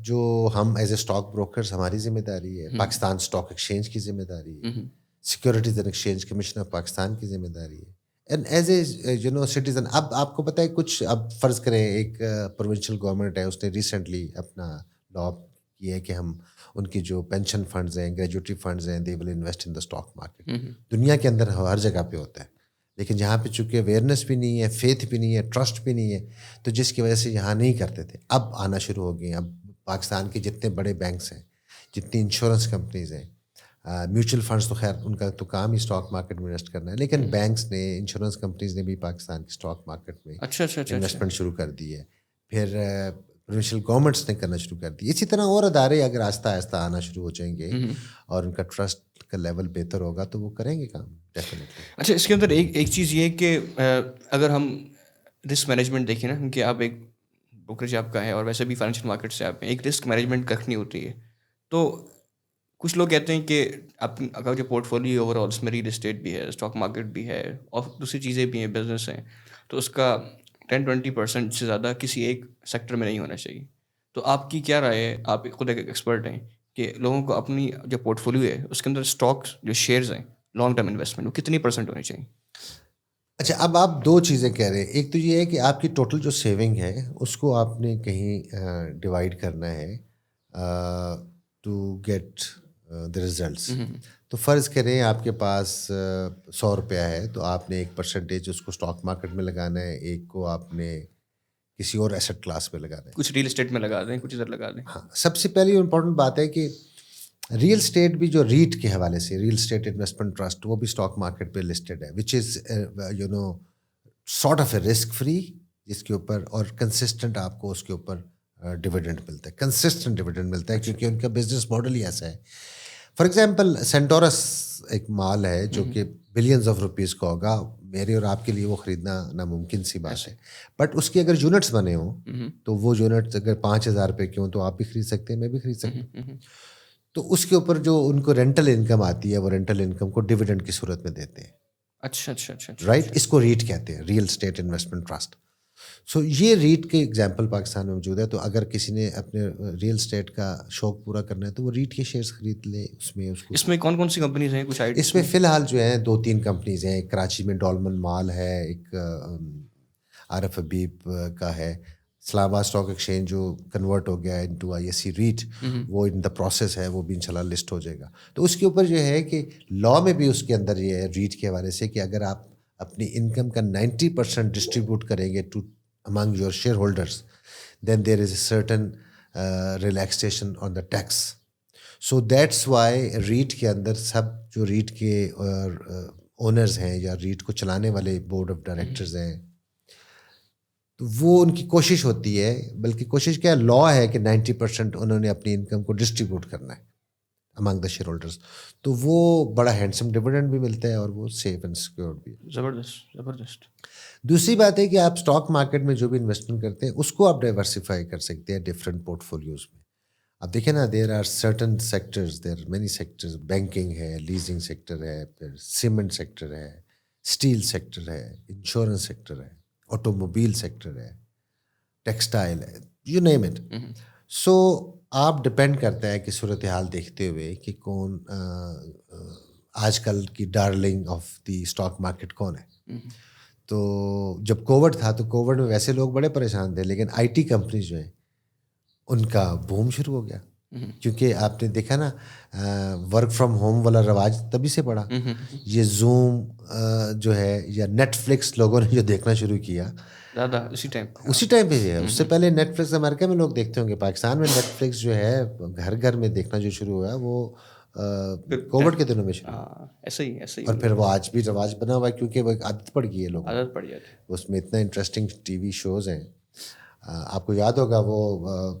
[SPEAKER 1] جو ہم ایز اے اسٹاک بروکرز ہماری ذمہ داری ہے, پاکستان اسٹاک ایکسچینج کی ذمہ داری ہے, securities and exchange commission of Pakistan کی ذمہ داری ہے, اینڈ ایز اے سٹیزن. اب آپ کو پتہ ہے کچھ, اب فرض کریں ایک پروونشل گورنمنٹ ہے, اس نے ریسنٹلی اپنا لا کیا ہے کہ ہم ان کی جو پینشن فنڈز ہیں, گریجویٹی فنڈز ہیں, they will invest in the stock market. دنیا کے اندر ہر جگہ پہ ہوتا ہے, لیکن جہاں پہ چونکہ اویئرنیس بھی نہیں ہے, فیتھ بھی نہیں ہے, ٹرسٹ بھی نہیں ہے, تو جس کی وجہ سے یہاں نہیں کرتے تھے. اب آنا شروع ہو گئے ہیں. اب پاکستان کے جتنے بڑے بینکس ہیں, جتنی انشورنس کمپنیز ہیں, میوچل فنڈس تو خیر ان کا تو کام ہی اسٹاک مارکیٹ میں انویسٹ کرنا ہے, لیکن بینکس نے, انشورنس کمپنیز نے بھی پاکستان کی اسٹاک مارکیٹ میں انویسٹمنٹ شروع کر دی ہے. پھر پروونشل گورنمنٹس نے کرنا شروع کر دی. اسی طرح اور ادارے اگر آہستہ آہستہ آنا شروع ہو جائیں گے اور ان کا ٹرسٹ کا لیول بہتر ہوگا تو وہ کریں گے کام ڈیفینیٹلی.
[SPEAKER 2] اچھا اس کے اندر ایک چیز یہ ہے کہ اگر ہم رسک مینجمنٹ دیکھیں نا, کہ آپ ایک بروکریج آپ کا ہے اور ویسے بھی فائنینشیل مارکیٹ سے آپ ایک رسک مینجمنٹ رکھنی ہوتی ہے. تو کچھ لوگ کہتے ہیں کہ اگر جو پورٹ فولیو اوور آل اس میں ریل اسٹیٹ بھی ہے, اسٹاک مارکیٹ بھی ہے, اور دوسری چیزیں بھی ہیں, بزنس ہیں, تو اس کا 10-20% سے زیادہ کسی ایک سیکٹر میں نہیں ہونا چاہیے. تو آپ کی کیا رائے ہے, آپ خود ایک ایکسپرٹ ہیں, کہ لوگوں کو اپنی جو پورٹ فولیو ہے اس کے اندر اسٹاکس جو شیئرز ہیں لانگ ٹرم انویسٹمنٹ, وہ کتنی % ہونی چاہیے؟
[SPEAKER 1] اچھا اب آپ دو چیزیں کہہ رہے ہیں. ایک تو یہ ہے کہ آپ کی ٹوٹل جو سیونگ ہے اس کو آپ نے کہیں ڈیوائڈ کرنا ہے ٹو گیٹ دا ریزلٹس. تو فرض کریں آپ کے پاس $100 ہے, تو آپ نے 1% اس کو اسٹاک مارکیٹ میں لگانا ہے, ایک کو آپ نے کسی اور ایسٹ کلاس میں لگانا ہے,
[SPEAKER 2] کچھ ریل اسٹیٹ میں لگا دیں, کچھ ادھر لگا دیں.
[SPEAKER 1] ہاں, سب سے پہلی امپورٹنٹ بات ہے کہ ریل اسٹیٹ بھی جو ریٹ کے حوالے سے, ریل اسٹیٹ انویسٹمنٹ ٹرسٹ, وہ بھی اسٹاک مارکیٹ پہ لسٹڈ ہے, which is sort of a risk free, جس کے اوپر اور کنسسٹنٹ آپ کو اس کے اوپر ڈویڈنڈ ملتا ہے, کنسسٹنٹ ڈویڈنڈ ملتا ہے, کیونکہ ان کا بزنس ماڈل ہی ایسا ہے. فار ایگزامپل سینٹورس ایک مال ہے جو کہ بلینز آف روپیز کا ہوگا, میرے اور آپ کے لیے وہ خریدنا ناممکن سی بات ہے, بٹ اس کے اگر یونٹس بنے ہوں تو وہ یونٹس اگر $5,000 کے ہوں تو آپ بھی خرید سکتے ہیں, میں بھی خرید سکتا ہوں. تو اس کے اوپر جو ان کو رینٹل انکم آتی ہے, وہ رینٹل انکم کو ڈویڈنڈ کی صورت میں دیتے ہیں.
[SPEAKER 2] اچھا
[SPEAKER 1] رائٹ, اس کو ریٹ کہتے ہیں, ریل اسٹیٹ انویسٹمنٹ ٹرسٹ. سو یہ ریٹ کے اگزامپل پاکستان میں موجود ہے. تو اگر کسی نے اپنے ریئل اسٹیٹ کا شوق پورا کرنا ہے تو وہ ریٹ کے شیئرس خرید لے.
[SPEAKER 2] اس میں کون کون سی کمپنیز ہیں کچھ آئیڈیا؟
[SPEAKER 1] اس میں فی الحال جو ہیں 2-3 کمپنیز ہیں. ایک کراچی میں ڈولمن مال ہے, ایک عارف حبیب کا ہے. اسلام آباد اسٹاک ایکسچینج جو کنورٹ ہو گیا انٹو ISE ریٹ, وہ ان دا پروسیس ہے, وہ بھی انشاءاللہ لسٹ ہو جائے گا. تو اس کے اوپر جو ہے کہ لا میں بھی اس کے اندر یہ ہے ریٹ کے حوالے سے کہ اگر آپ اپنی انکم کا 90% ڈسٹریبیوٹ کریں گے to among your shareholders, then there is a certain relaxation on the tax. So that's why REIT کے اندر سب جو REIT کے اونرز ہیں یا REIT کو چلانے والے بورڈ آف ڈائریکٹرز ہیں, تو وہ ان کی کوشش ہوتی ہے, بلکہ کوشش کیا لا ہے کہ 90% انہوں نے اپنی انکم کو ڈسٹریبیوٹ کرنا ہے among the shareholders. تو وہ بڑا ہینڈسم ڈیویڈنڈ بھی ملتا ہے اور وہ سیف اینڈ سیکیورڈ بھی ہے.
[SPEAKER 2] زبردست.
[SPEAKER 1] دوسری بات ہے کہ آپ اسٹاک مارکیٹ میں جو بھی انویسٹمنٹ کرتے ہیں اس کو آپ ڈائیورسیفائی کر سکتے ہیں ڈفرینٹ پورٹ فولیوز میں. اب دیکھیں نا, there are certain sectors, there are many sectors. Banking ہے, لیزنگ سیکٹر ہے, پھر سیمنٹ سیکٹر ہے, اسٹیل سیکٹر ہے, انشورنس سیکٹر ہے, آٹو موبائل سیکٹر ہے, ٹیکسٹائل ہے, یو نیم اٹ. سو آپ ڈپینڈ کرتا ہے کہ صورتحال دیکھتے ہوئے کہ کون آج کل کی darling of the stock market کون ہے. تو جب کووڈ تھا تو کووڈ میں ویسے لوگ بڑے پریشان تھے, لیکن IT کمپنیز جو ہیں ان کا بوم شروع ہو گیا, کیونکہ آپ نے دیکھا نا ورک فرام ہوم والا رواج تبھی سے پڑا. یہ زوم جو ہے یا نیٹ فلکس لوگوں نے جو دیکھنا شروع کیا
[SPEAKER 2] زیادہ
[SPEAKER 1] اسی ٹائم پہ ہے. اس سے پہلے نیٹ فلکس امریکہ میں لوگ دیکھتے ہوں گے, پاکستان میں نیٹ فلکس جو ہے گھر گھر میں دیکھنا جو شروع ہوا وہ کووڈ کے دنوں میں شروع ہوا.
[SPEAKER 2] ایسے ہی
[SPEAKER 1] اور پھر وہ آج بھی رواج بنا ہوا ہے کیونکہ وہ ایک عادت پڑ گئی ہے لوگوں کو.
[SPEAKER 2] عادت پڑ جاتی ہے.
[SPEAKER 1] اس میں اتنا انٹرسٹنگ TV شوز ہیں. آپ کو یاد ہوگا وہ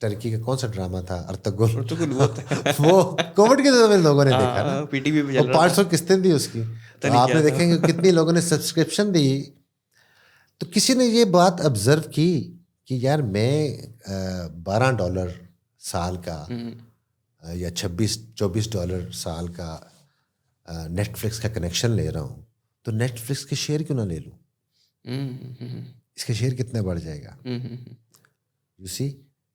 [SPEAKER 1] ٹرکی کا کون سا ڈرامہ تھا ارطغرل, وہ کووڈ کے دنوں میں لوگوں نے دیکھا نا,
[SPEAKER 2] PTV پہ چل رہا
[SPEAKER 1] 500 قسطیں دی اس کی. تو آپ نے دیکھیں گے کتنی لوگوں نے سبسکرپشن دی. تو کسی نے یہ بات آبزرو کی کہ یار میں $12 سال کا یا $24 سال کا نیٹ فلکس کا کنیکشن لے رہا ہوں, تو نیٹ فلکس کے شیئر کیوں نہ لے لوں, اس کا شیئر کتنا بڑھ جائے گا. You see,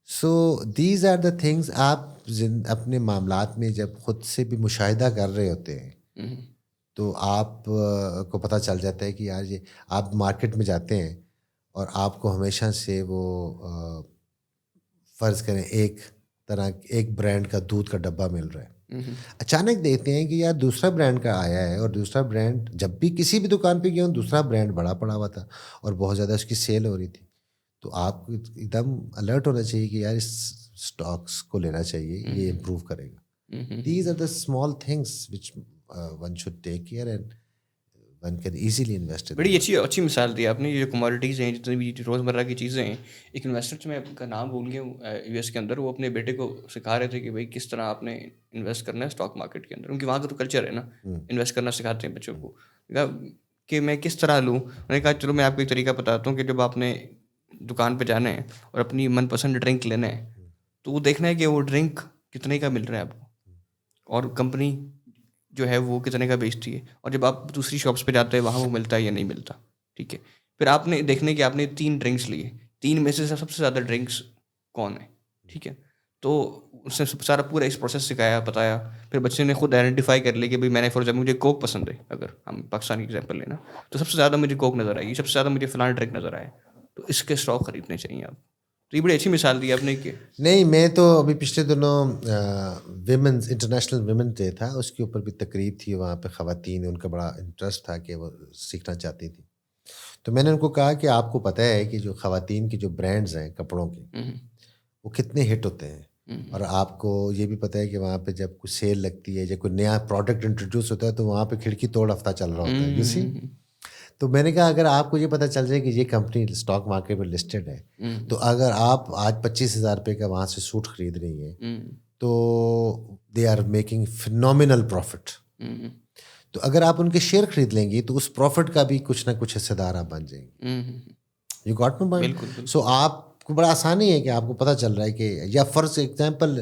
[SPEAKER 1] so these are the things. آپ اپنے معاملات میں جب خود سے بھی مشاہدہ کر رہے ہوتے ہیں تو آپ کو پتہ چل جاتا ہے کہ یار یہ آپ مارکیٹ میں جاتے ہیں اور آپ کو ہمیشہ سے وہ فرض کریں ایک برانڈ کا دودھ کا ڈبہ مل رہا ہے, اچانک دیکھتے ہیں کہ یار دوسرا برانڈ کا آیا ہے, اور دوسرا برانڈ جب بھی کسی بھی دکان پہ گیا ہوں دوسرا برانڈ بڑا پڑا ہوا تھا اور بہت زیادہ اس کی سیل ہو رہی تھی. تو آپ کو ایک دم الرٹ ہونا چاہیے کہ یار اس اسٹاکس کو لینا چاہیے, یہ امپروو کرے گا. These are the small things which one should take care and one can easily invest.
[SPEAKER 2] بڑی اچھی مثال دی آپ نے. یہ کموڈیٹیز ہیں, جتنی بھی روزمرہ کی چیزیں ہیں. ایک انویسٹر میں کا نام بھول گیا ہوں US کے اندر, وہ اپنے بیٹے کو سکھا رہے تھے کہ بھائی کس طرح آپ نے انویسٹ کرنا ہے اسٹاک مارکیٹ کے اندر. ان کی وہاں کا تو کلچر ہے نا, انویسٹ کرنا سکھاتے ہیں بچوں کو. کہ میں کس طرح لوں. میں نے کہا چلو میں آپ کو ایک طریقہ بتاتا ہوں کہ جب آپ نے دکان پہ جانا ہے اور اپنی من پسند ڈرنک لینا ہے, تو وہ دیکھنا ہے کہ وہ ڈرنک کتنے کا مل رہا ہے آپ کو, اور کمپنی جو ہے وہ کتنے کا بیچتی ہے, اور جب آپ دوسری شاپس پہ جاتے ہیں وہاں وہ ملتا ہے یا نہیں ملتا. ٹھیک ہے, پھر آپ نے دیکھنے کہ آپ نے 3 ڈرنکس لیے, 3 میں سے سب سے زیادہ ڈرنکس کون ہے. ٹھیک ہے, تو اس نے سارا پورا اس پروسیس سکھایا, بتایا. پھر بچے نے خود آئیڈینٹیفائی کر لی کہ بھائی میں نے فار ایگزامپل مجھے کوک پسند ہے, اگر ہم پاکستان کی ایگزامپل لینا, تو سب سے زیادہ مجھے کوک نظر آئی, سب سے زیادہ مجھے فلاں ڈرنک نظر آیا, تو اس کے اسٹاک خریدنے چاہیے آپ. تو یہ بڑی اچھی مثال دی آپ نے. کہ
[SPEAKER 1] نہیں, میں تو ابھی پچھلے دنوں ویمنز انٹرنیشنل ویمنز ڈے تھا, اس کے اوپر بھی تقریب تھی. وہاں پہ خواتین, ان کا بڑا انٹرسٹ تھا کہ وہ سیکھنا چاہتی تھیں. تو میں نے ان کو کہا کہ آپ کو پتہ ہے کہ جو خواتین کی جو برانڈز ہیں کپڑوں کے, وہ کتنے ہٹ ہوتے ہیں, اور آپ کو یہ بھی پتہ ہے کہ وہاں پہ جب کوئی سیل لگتی ہے یا کوئی نیا پروڈکٹ انٹروڈیوس ہوتا ہے تو وہاں پہ کھڑکی توڑ ہفتہ چل رہا ہوتا ہے. یو سی, تو میں نے کہا اگر آپ کو یہ پتہ چل جائے کہ یہ کمپنی اسٹاک مارکیٹ میں لسٹڈ ہے, تو اگر آپ آج $25,000 کا وہاں سے سوٹ خرید رہی ہیں تو they are making phenomenal profit. تو اگر آپ ان کے شیئر خرید لیں گی تو اس پروفٹ کا بھی کچھ نہ کچھ حصے دار آپ بن جائیں گے. You got my point. So آپ کو بڑا آسانی ہے کہ آپ کو پتہ چل رہا ہے کہ, یا فرض ایگزامپل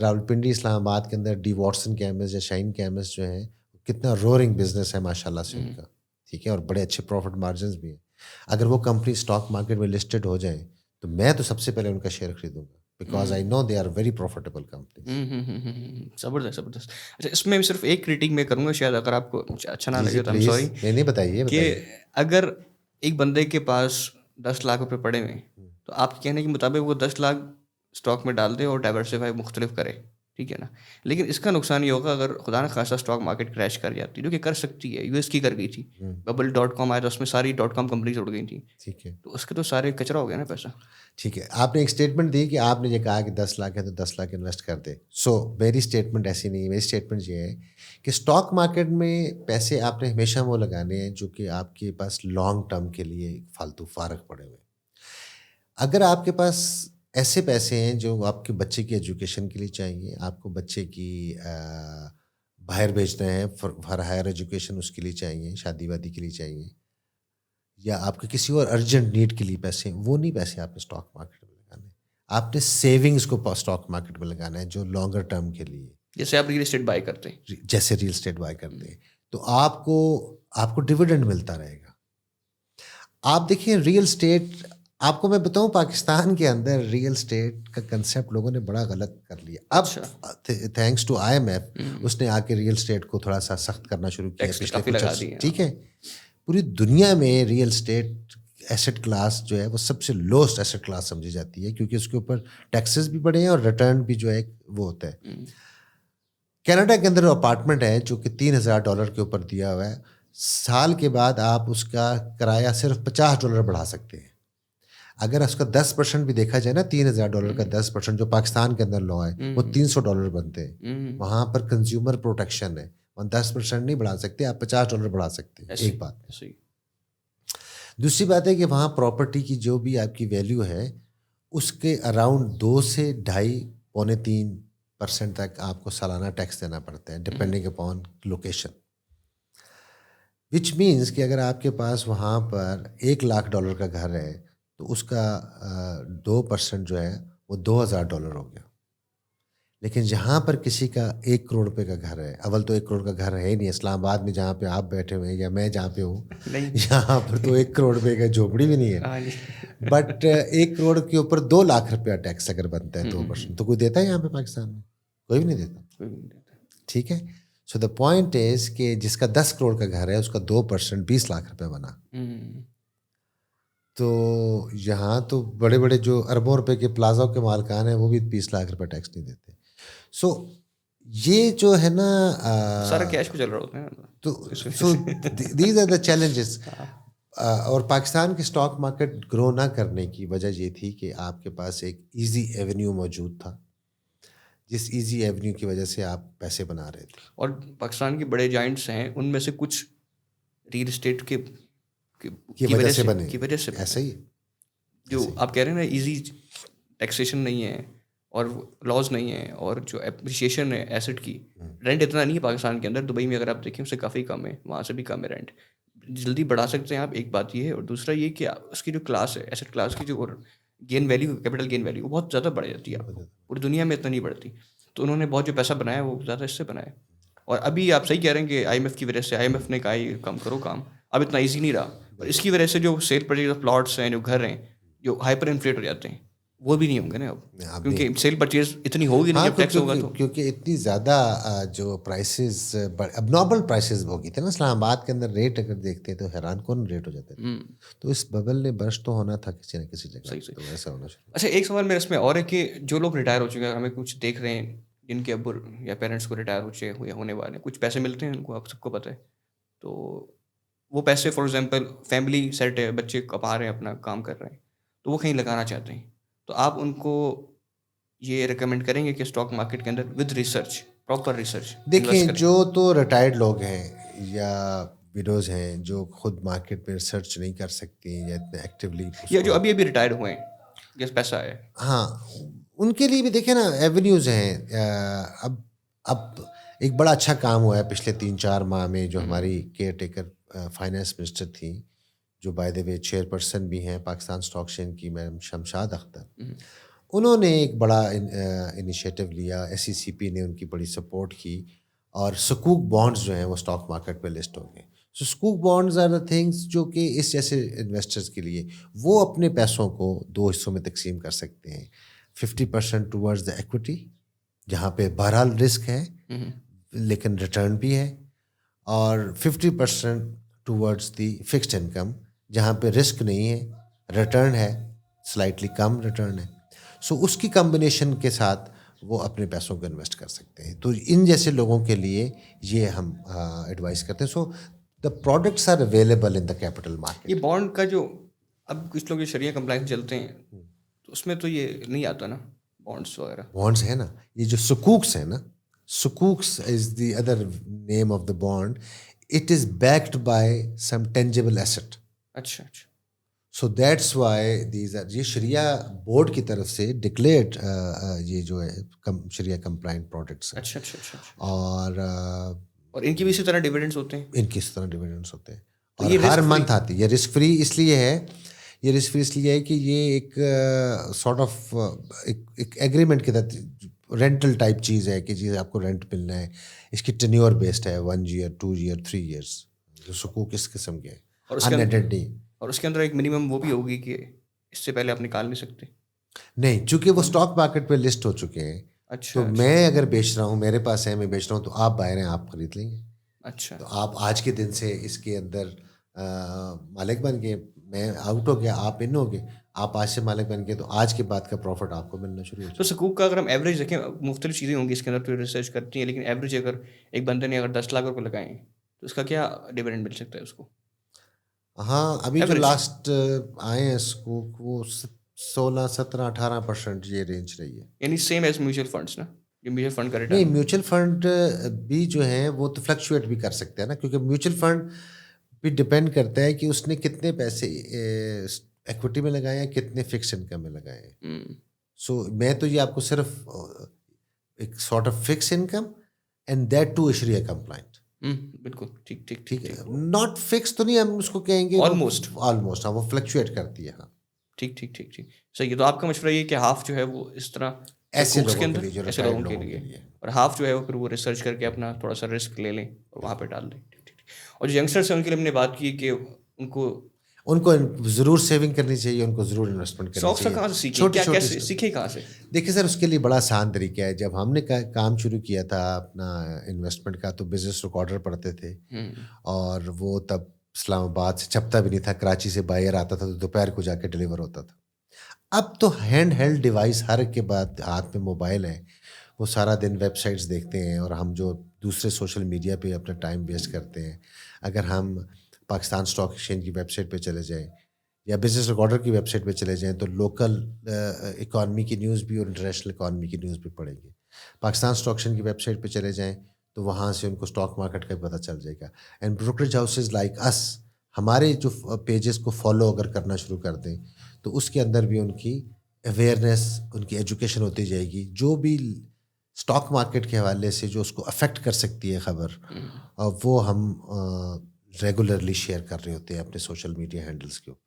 [SPEAKER 1] راولپنڈی اسلام آباد کے اندر ڈی واٹسن کیمس یا شائن کیمس جو ہیں, کتنا رورنگ بزنس ہے ماشاء اللہ سے ان کا. ٹھیک ہے, اور بڑے اچھے پروفٹ مارجنز بھی ہیں. اگر وہ کمپنی اسٹاک مارکیٹ میں لسٹڈ ہو جائیں تو میں تو سب سے پہلے ان کا شیئر خریدوں گا, because I know they are very profitable companies.
[SPEAKER 2] زبردست زبردست. اچھا اس میں صرف ایک کریٹک میں کروں گا, شاید اگر آپ کو اچھا نہ
[SPEAKER 1] جی
[SPEAKER 2] لگے تو
[SPEAKER 1] پلیز,
[SPEAKER 2] سوری,
[SPEAKER 1] نہیں بتائیے
[SPEAKER 2] کہ اگر ایک بندے کے پاس 10 لاکھ روپے پڑے ہوئے تو آپ کے کہنے کے مطابق وہ 10 لاکھ اسٹاک میں ڈال دے اور ڈائیورسیفائی مختلف کرے, ٹھیک ہے نا, لیکن اس کا نقصان یہ ہوگا اگر خدا نہ خاصا اسٹاک مارکیٹ کریش کر جاتی, جو کہ کر سکتی ہے, US کی کر گئی تھی, bubble.com آیا تھا, اس میں ساری .com کمپنیز اڑ گئی تھیں,
[SPEAKER 1] ٹھیک ہے,
[SPEAKER 2] تو اس کے تو سارے کچرا ہو گیا نا پیسہ.
[SPEAKER 1] ٹھیک ہے. آپ نے ایک اسٹیٹمنٹ دی کہ آپ نے یہ کہا کہ 10 لاکھ ہے تو 10 لاکھ انویسٹ کر دے. سو میری اسٹیٹمنٹ ایسی نہیں ہے. میری اسٹیٹمنٹ یہ ہے کہ اسٹاک مارکیٹ میں پیسے آپ نے ہمیشہ وہ لگانے ہیں جو کہ آپ کے پاس لانگ ٹرم کے لیے فالتو فارغ پڑے ہوئے. اگر آپ کے پاس ایسے پیسے ہیں جو آپ کے بچے کی ایجوکیشن کے لیے چاہیے, آپ کو بچے کی باہر بھیجنا ہے فار ہائر ایجوکیشن, اس کے لیے چاہیے, شادی وادی کے لیے چاہیے, یا آپ کے کسی اور ارجنٹ نیڈ کے لیے پیسے ہیں, وہ نہیں پیسے آپ نے اسٹاک مارکیٹ میں لگانے. آپ نے سیونگس کو اسٹاک مارکیٹ میں لگانا ہے جو لانگر ٹرم کے لیے,
[SPEAKER 2] جیسے آپ ریئل اسٹیٹ بائی کرتے ہیں,
[SPEAKER 1] جیسے ریل اسٹیٹ بائی کرتے ہیں, تو آپ کو ڈویڈنڈ ملتا رہے گا. آپ دیکھیں ریئل اسٹیٹ, آپ کو میں بتاؤں پاکستان کے اندر ریئل اسٹیٹ کا کنسیپٹ لوگوں نے بڑا غلط کر لیا. اب تھینکس ٹو IMF اس نے آ کے ریئل اسٹیٹ کو تھوڑا سا سخت کرنا شروع کیا پچھلے کچھ عرصے, ٹھیک ہے. پوری دنیا میں ریئل اسٹیٹ ایسٹ کلاس جو ہے وہ سب سے لوسٹ ایسٹ کلاس سمجھی جاتی ہے, کیونکہ اس کے اوپر ٹیکسز بھی بڑے ہیں اور ریٹرن بھی جو ہے وہ ہوتا ہے. کینیڈا کے اندر اپارٹمنٹ ہے جو کہ $3,000 کے اوپر دیا ہوا ہے, سال کے بعد آپ اس کا کرایہ صرف $50 بڑھا سکتے ہیں. اگر اس کا 10% بھی دیکھا جائے نا, $3,000 کا 10% جو پاکستان کے اندر لا ہے وہ $300 بنتے ہیں. وہاں پر کنزیومر پروٹیکشن ہے, اور 10% نہیں بڑھا سکتے آپ, $50 بڑھا سکتے ہیں. ایک بات. دوسری بات ہے کہ وہاں پراپرٹی کی جو بھی آپ کی ویلیو ہے اس کے اراؤنڈ 2 سے 2.5 پونے 3% تک آپ کو سالانہ ٹیکس دینا پڑتا ہے, ڈپینڈنگ اپون لوکیشن. وچ مینس کہ اگر آپ کے پاس وہاں پر $1,00,000 کا گھر ہے تو اس کا 2% جو ہے وہ $2,000 ہو گیا. لیکن جہاں پر کسی کا 1 کروڑ روپے کا گھر ہے, اول تو 1 کروڑ کا گھر ہے ہی نہیں اسلام آباد میں جہاں پہ آپ بیٹھے ہوئے ہیں یا میں جہاں پہ ہوں, یہاں پر تو 1 کروڑ روپے کا جھوپڑی بھی نہیں ہے. بٹ 1 کروڑ کے اوپر 2 لاکھ روپیہ ٹیکس اگر بنتا ہے 2%, تو کوئی دیتا ہے یہاں پہ پاکستان میں؟ کوئی بھی نہیں دیتا. ٹھیک ہے. سو دا پوائنٹ از کہ جس کا 10 کروڑ کا گھر ہے اس کا 2% 20 لاکھ روپے بنا. تو یہاں تو بڑے بڑے جو اربوں روپے کے پلازا کے مالکان ہیں وہ بھی 20 لاکھ روپے ٹیکس نہیں دیتے. سو یہ جو ہے نا
[SPEAKER 2] سارا کیش پہ چل رہا ہوتا ہے,
[SPEAKER 1] تو so these are the challenges. اور پاکستان کے اسٹاک مارکیٹ گرو نہ کرنے کی وجہ یہ تھی کہ آپ کے پاس ایک ایزی ایونیو موجود تھا, جس ایزی ایونیو کی وجہ سے آپ پیسے بنا رہے تھے.
[SPEAKER 2] اور پاکستان کے بڑے جائنٹس ہیں, ان میں سے کچھ ریئل اسٹیٹ کی وجہ سے
[SPEAKER 1] ایسا ہی
[SPEAKER 2] جو آپ کہہ رہے ہیں نا, ایزی ٹیکسیشن نہیں ہے اور لاز نہیں ہے, اور جو اپریشیشن ہے ایسٹ کی, رینٹ اتنا نہیں ہے پاکستان کے اندر. دبئی میں اگر آپ دیکھیں اس سے کافی کم ہے, وہاں سے بھی کم ہے رینٹ, جلدی بڑھا سکتے ہیں آپ. ایک بات یہ ہے, اور دوسرا یہ کہ اس کی جو کلاس ہے ایسٹ کلاس کی, جو gain value, capital gain value, وہ بہت زیادہ بڑھ جاتی ہے آپ کو, پوری دنیا میں اتنا نہیں بڑھتی. تو انہوں نے بہت جو پیسہ بنایا وہ زیادہ اس سے بنایا. اور ابھی آپ صحیح کہہ رہے ہیں کہ IMF کی وجہ سے, IMF نے کہا یہ کم کرو کام, اب اتنا ایزی نہیں رہا. اور اس کی وجہ سے جو سیل پرچیز آف پلاٹس ہیں, جو گھر ہیں, جو ہائپر انفلیٹ ہو جاتے ہیں, وہ بھی نہیں ہوں گے نا اب, کیونکہ سیل پرچیز اتنی ہوگی نہیں جب ٹیکس ہوگا تو.
[SPEAKER 1] کیونکہ اتنی زیادہ جو پرائسز اب نارمل پرائسز ہو گئی تھے نا اسلام آباد کے اندر, ریٹ اگر دیکھتے تو حیران کون ریٹ ہو جاتے تھے. تو اس ببل نے برسٹ تو ہونا تھا کسی نہ کسی جگہ, تو ایسا ہونا شروع.
[SPEAKER 2] اچھا ایک سوال میرے اس میں اور ہے کہ جو لوگ ریٹائر ہو چکے ہیں, ہمیں کچھ دیکھ رہے ہیں جن کے ابو یا پیرنٹس کو ریٹائر ہو چکے ہوئے ہونے والے, کچھ پیسے ملتے ہیں ان کو, آپ سب کو پتہ ہے. تو وہ پیسے فار ایگزامپل فیملی سیٹ ہے, بچے کما رہے ہیں, اپنا کام کر رہے ہیں, تو وہ کہیں لگانا چاہتے ہیں, تو آپ ان کو یہ ریکمینڈ کریں گے کہ اسٹاک مارکیٹ کے اندر ود ریسرچ, پراپر ریسرچ.
[SPEAKER 1] دیکھیں جو تو ریٹائرڈ لوگ ہیں یا وڈوز ہیں جو خود مارکیٹ میں ریسرچ نہیں کر سکتی یا اتنے ایکٹیولی,
[SPEAKER 2] یا جو ابھی ریٹائرڈ ہوئے ہیں, جس پیسہ ہے,
[SPEAKER 1] ہاں ان کے لیے بھی دیکھیں نا ایونیوز ہیں. اب ایک بڑا اچھا کام ہوا ہے پچھلے 3-4 ماہ میں, جو ہماری کیئر ٹیکر فائنانس منسٹر تھیں, جو by the way chair person بھی ہیں پاکستان اسٹاک ایکسچینج کی, میڈم شمشاد اختر. انہوں نے ایک بڑا انیشیٹو لیا, SECP نے ان کی بڑی سپورٹ کی, اور سکوک بانڈز جو ہیں وہ اسٹاک مارکیٹ پہ لسٹ ہو گئے. سو سکوک بانڈز آر دا تھنگس جو کہ اس جیسے انویسٹرز کے لیے وہ اپنے پیسوں کو 2 حصوں میں تقسیم کر سکتے ہیں. 50% ٹورڈز دا ایکوٹی جہاں پہ بہرحال رسک ہے لیکن ریٹرن بھی ہے, اور 50% ٹورڈز دی فکسڈ انکم جہاں پہ رسک نہیں ہے, ریٹرن ہے, سلائٹلی کم ریٹرن ہے. سو اس کی کمبینیشن کے ساتھ وہ اپنے پیسوں کو انویسٹ کر سکتے ہیں. تو ان جیسے لوگوں کے لیے یہ ہم ایڈوائز کرتے ہیں. So the products are available in the capital market.
[SPEAKER 2] یہ بانڈ کا جو اب کچھ لوگ جو شریعہ کمپلائنس چلتے ہیں تو اس میں تو یہ نہیں آتا نا بانڈس وغیرہ.
[SPEAKER 1] بانڈس ہے نا, یہ جو سکوکس ہیں نا, سکوکس is the other name of the bond. It is backed by some tangible asset.
[SPEAKER 2] اچھا اچھا.
[SPEAKER 1] So that's why these are, یہ شریعہ بورڈ کی طرف سے ڈکلیئرڈ یہ جو ہے شریعہ کمپلائنٹ پروڈکٹس ہیں.
[SPEAKER 2] اچھا اچھا اچھا.
[SPEAKER 1] اور
[SPEAKER 2] ان کی بھی اسی طرح ڈیویڈنڈس ہوتے ہیں.
[SPEAKER 1] ان کی اس طرح ڈیویڈنڈس ہوتے ہیں اور ہر منتھ آتی ہے. یہ رسک فری اس لیے ہے, یہ رسک فری اس لیے ہے کہ یہ ایک سارٹ آف ایک ایگریمنٹ کے تحت رینٹل ٹائپ چیز ہے کہ جی آپ کو رینٹ ملنا ہے. اس کی ٹینیور بیسڈ ہے 1 year 2 year 3 years. جو سکوک اس قسم کے انیٹڈ نہیں.
[SPEAKER 2] اور اس کے اندر ایک منیمم وہ بھی ہوگی کہ اس سے پہلے آپ نکال نہیں سکتے.
[SPEAKER 1] نہیں, چونکہ وہ اسٹاک مارکیٹ پہ لسٹ ہو چکے ہیں.
[SPEAKER 2] اچھا.
[SPEAKER 1] تو میں اگر بیچ رہا ہوں, میرے پاس ہے, میں بیچ رہا ہوں, تو آپ بائر ہیں, آپ خرید لیں گے.
[SPEAKER 2] اچھا.
[SPEAKER 1] تو آپ آج کے دن سے اس کے اندر مالک بن گئے, میں آؤٹ ہو گیا, آپ ان ہو گئے, آپ آج سے مالک بن گئے, تو آج کے بعد کا پروفٹ آپ کو ملنا شروع ہو جائے.
[SPEAKER 2] تو سکوک کا اگر ہم ایوریج دیکھیں, مختلف چیزیں ہوں گی اس کے اندر, تو ریسرچ کرتی ہیں, لیکن ایوریج اگر ایک بندے نے اگر 10 لاکھ روپے لگائیں تو اس کا کیا ڈیویڈنڈ مل سکتا ہے اس کو؟
[SPEAKER 1] ہاں, ابھی جو لاسٹ آئے ہیں سکوک وہ 16 17 18% یہ رینج رہی ہے.
[SPEAKER 2] یعنی سیم ایز میوچل فنڈس نا, میوچل فنڈ کا ریٹرن.
[SPEAKER 1] نہیں, میوچل فنڈ بھی جو ہیں وہ تو فلکچویٹ بھی کر سکتے ہیں نا, کیونکہ میوچل فنڈ بھی ڈپینڈ کرتا ہے کہ اس نے کتنے پیسے ایکوٹی میں لگائے ہیں, کتنے فکس انکم میں لگائے ہیں. سو میں تو یہ آپ کو صرف ایک sort of fix income and that too شریعہ کمپلائنٹ.
[SPEAKER 2] بالکل ٹھیک ٹھیک
[SPEAKER 1] ٹھیک ہے, ناٹ فکس تو نہیں ہم اس کو کہیں گے,
[SPEAKER 2] آلموسٹ
[SPEAKER 1] ہاں, وہ فلکچویٹ کرتی ہے. ہاں
[SPEAKER 2] ٹھیک ٹھیک ٹھیک ٹھیک صحیح ہے. تو آپ کا مشورہ یہ کہ ہاف جو ہے وہ اس طرح
[SPEAKER 1] ایسے لوگوں
[SPEAKER 2] کے لیے, اور ہاف جو ہے وہ پھر وہ ریسرچ کر کے اپنا تھوڑا سا رسک لے لیں اور وہاں پہ ڈال دیں. اور جو ینگسٹرس ہیں ان کے لیے ہم نے بات کی کہ ان کو
[SPEAKER 1] ضرور سیونگ کرنی چاہیے, ان کو ضرور انویسٹمنٹ کرنی چاہیے.
[SPEAKER 2] کہاں سے سیکھیں, سیکھیں کہاں سے؟
[SPEAKER 1] دیکھیں سر, اس کے لیے بڑا آسان طریقہ ہے. جب ہم نے کام شروع کیا تھا اپنا انویسٹمنٹ کا, تو بزنس ریکارڈر پڑھتے تھے, اور وہ تب اسلام آباد سے چھپتا بھی نہیں تھا, کراچی سے بائر آتا تھا تو دوپہر کو جا کے ڈلیور ہوتا تھا. اب تو ہینڈ ہیلڈ ڈیوائس ہر کے بعد ہاتھ میں موبائل ہے, وہ سارا دن ویب سائٹس دیکھتے ہیں, اور ہم جو دوسرے سوشل میڈیا پہ اپنا ٹائم ویسٹ کرتے ہیں. اگر ہم پاکستان اسٹاک ایکسچینج کی ویب سائٹ پہ چلے جائیں یا بزنس ریکارڈر کی ویب سائٹ پہ چلے جائیں, تو لوکل اکانومی کی نیوز بھی اور انٹرنیشنل اکانومی کی نیوز بھی پڑھیں گے. پاکستان اسٹاک ایکسچینج کی ویب سائٹ پہ چلے جائیں تو وہاں سے ان کو اسٹاک مارکیٹ کا بھی پتہ چل جائے گا. اینڈ بروکریج ہاؤسز لائک اس ہمارے جو پیجز کو فالو اگر کرنا شروع کر دیں, تو اس کے اندر بھی ان کی اویئرنیس, ان کی ایجوکیشن ہوتی جائے گی. جو بھی اسٹاک مارکیٹ کے حوالے سے جو اس کو افیکٹ کر سکتی ہے خبر, وہ ہم ریگولرلی شیئر کر رہے ہوتے ہیں اپنے سوشل میڈیا ہینڈلس کے اوپر.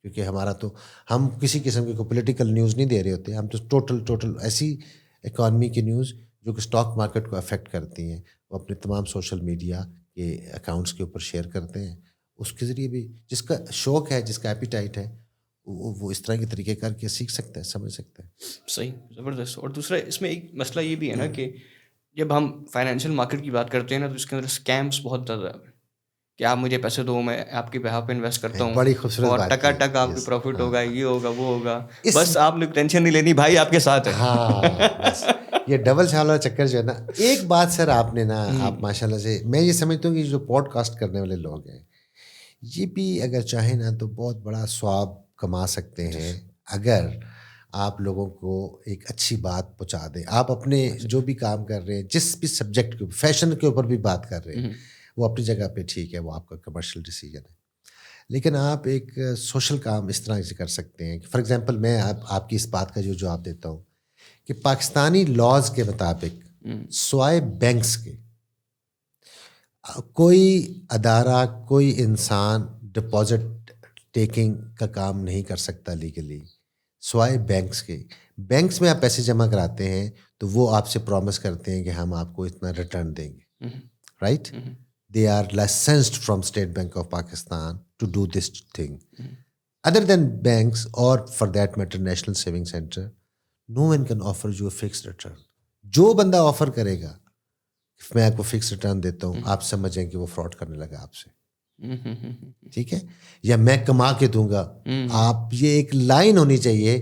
[SPEAKER 1] کیونکہ ہمارا تو ہم کسی قسم کی کوئی پولیٹیکل نیوز نہیں دے رہے ہوتے, ہم تو ٹوٹل ایسی اکانومی کی نیوز جو کہ اسٹاک مارکیٹ کو افیکٹ کرتی ہیں, وہ اپنے تمام سوشل میڈیا کے اکاؤنٹس کے اوپر شیئر کرتے ہیں. اس کے ذریعے بھی جس کا شوق ہے, جس کا ایپیٹائٹ ہے, وہ اس طرح کے طریقے کر کے سیکھ سکتا ہے, سمجھ سکتا ہے.
[SPEAKER 2] صحیح, زبردست. اور دوسرا اس میں ایک مسئلہ یہ بھی ہے نا کہ جب ہم فائنینشیل مارکیٹ کی بات کرتے ہیں نا, تو اس کے اندر اسکیمس بہت زیادہ ہیں کہ آپ مجھے پیسے دو, میں آپ کی بہاف پہ انویسٹ کرتا ہوں,
[SPEAKER 1] بڑی خوبصورت
[SPEAKER 2] اور
[SPEAKER 1] بات
[SPEAKER 2] ٹکا ٹک آپ کو پروفٹ ہوگا, یہ ہوگا وہ ہوگا, بس آپ نے ٹینشن نہیں لینی, بھائی آپ کے ساتھ ہے.
[SPEAKER 1] ہاں, بس یہ ڈبل چھال والا چکر جو ہے نا. ایک بات سر آپ نے نا, آپ ماشاء اللہ سے, میں یہ سمجھتا ہوں کہ جو پوڈ کاسٹ کرنے والے لوگ ہیں, یہ بھی اگر چاہیں نا تو بہت بڑا ثواب کما سکتے ہیں اگر آپ لوگوں کو ایک اچھی بات پہنچا دیں. آپ اپنے جو بھی کام کر رہے ہیں, جس بھی سبجیکٹ کے, فیشن کے اوپر بھی بات کر رہے ہیں, وہ اپنی جگہ پہ ٹھیک ہے, وہ آپ کا کمرشل ڈیسیجن ہے. لیکن آپ ایک سوشل کام اس طرح سے کر سکتے ہیں کہ فار ایگزامپل میں آپ کی اس بات کا جو جواب دیتا ہوں کہ پاکستانی لاز کے مطابق سوائے بینکس کے کوئی ادارہ, کوئی انسان ڈپازٹ ٹیکنگ کا کام نہیں کر سکتا لیگلی, سوائے بینکس کے. بینکس میں آپ پیسے جمع کراتے ہیں تو وہ آپ سے پرومس کرتے ہیں کہ ہم آپ کو اتنا ریٹرن دیں گے, right. they are licensed from State Bank of Pakistan to do this thing. Other than banks, or for that matter National Saving Center, no one can offer you a fixed return. جو بندہ offer کرے گا میں آپ کو fix return دیتا ہوں, آپ سمجھیں کہ وہ فراڈ کرنے لگا آپ سے, ٹھیک ہے, یا میں کما کے دوں گا. آپ یہ ایک لائن ہونی چاہیے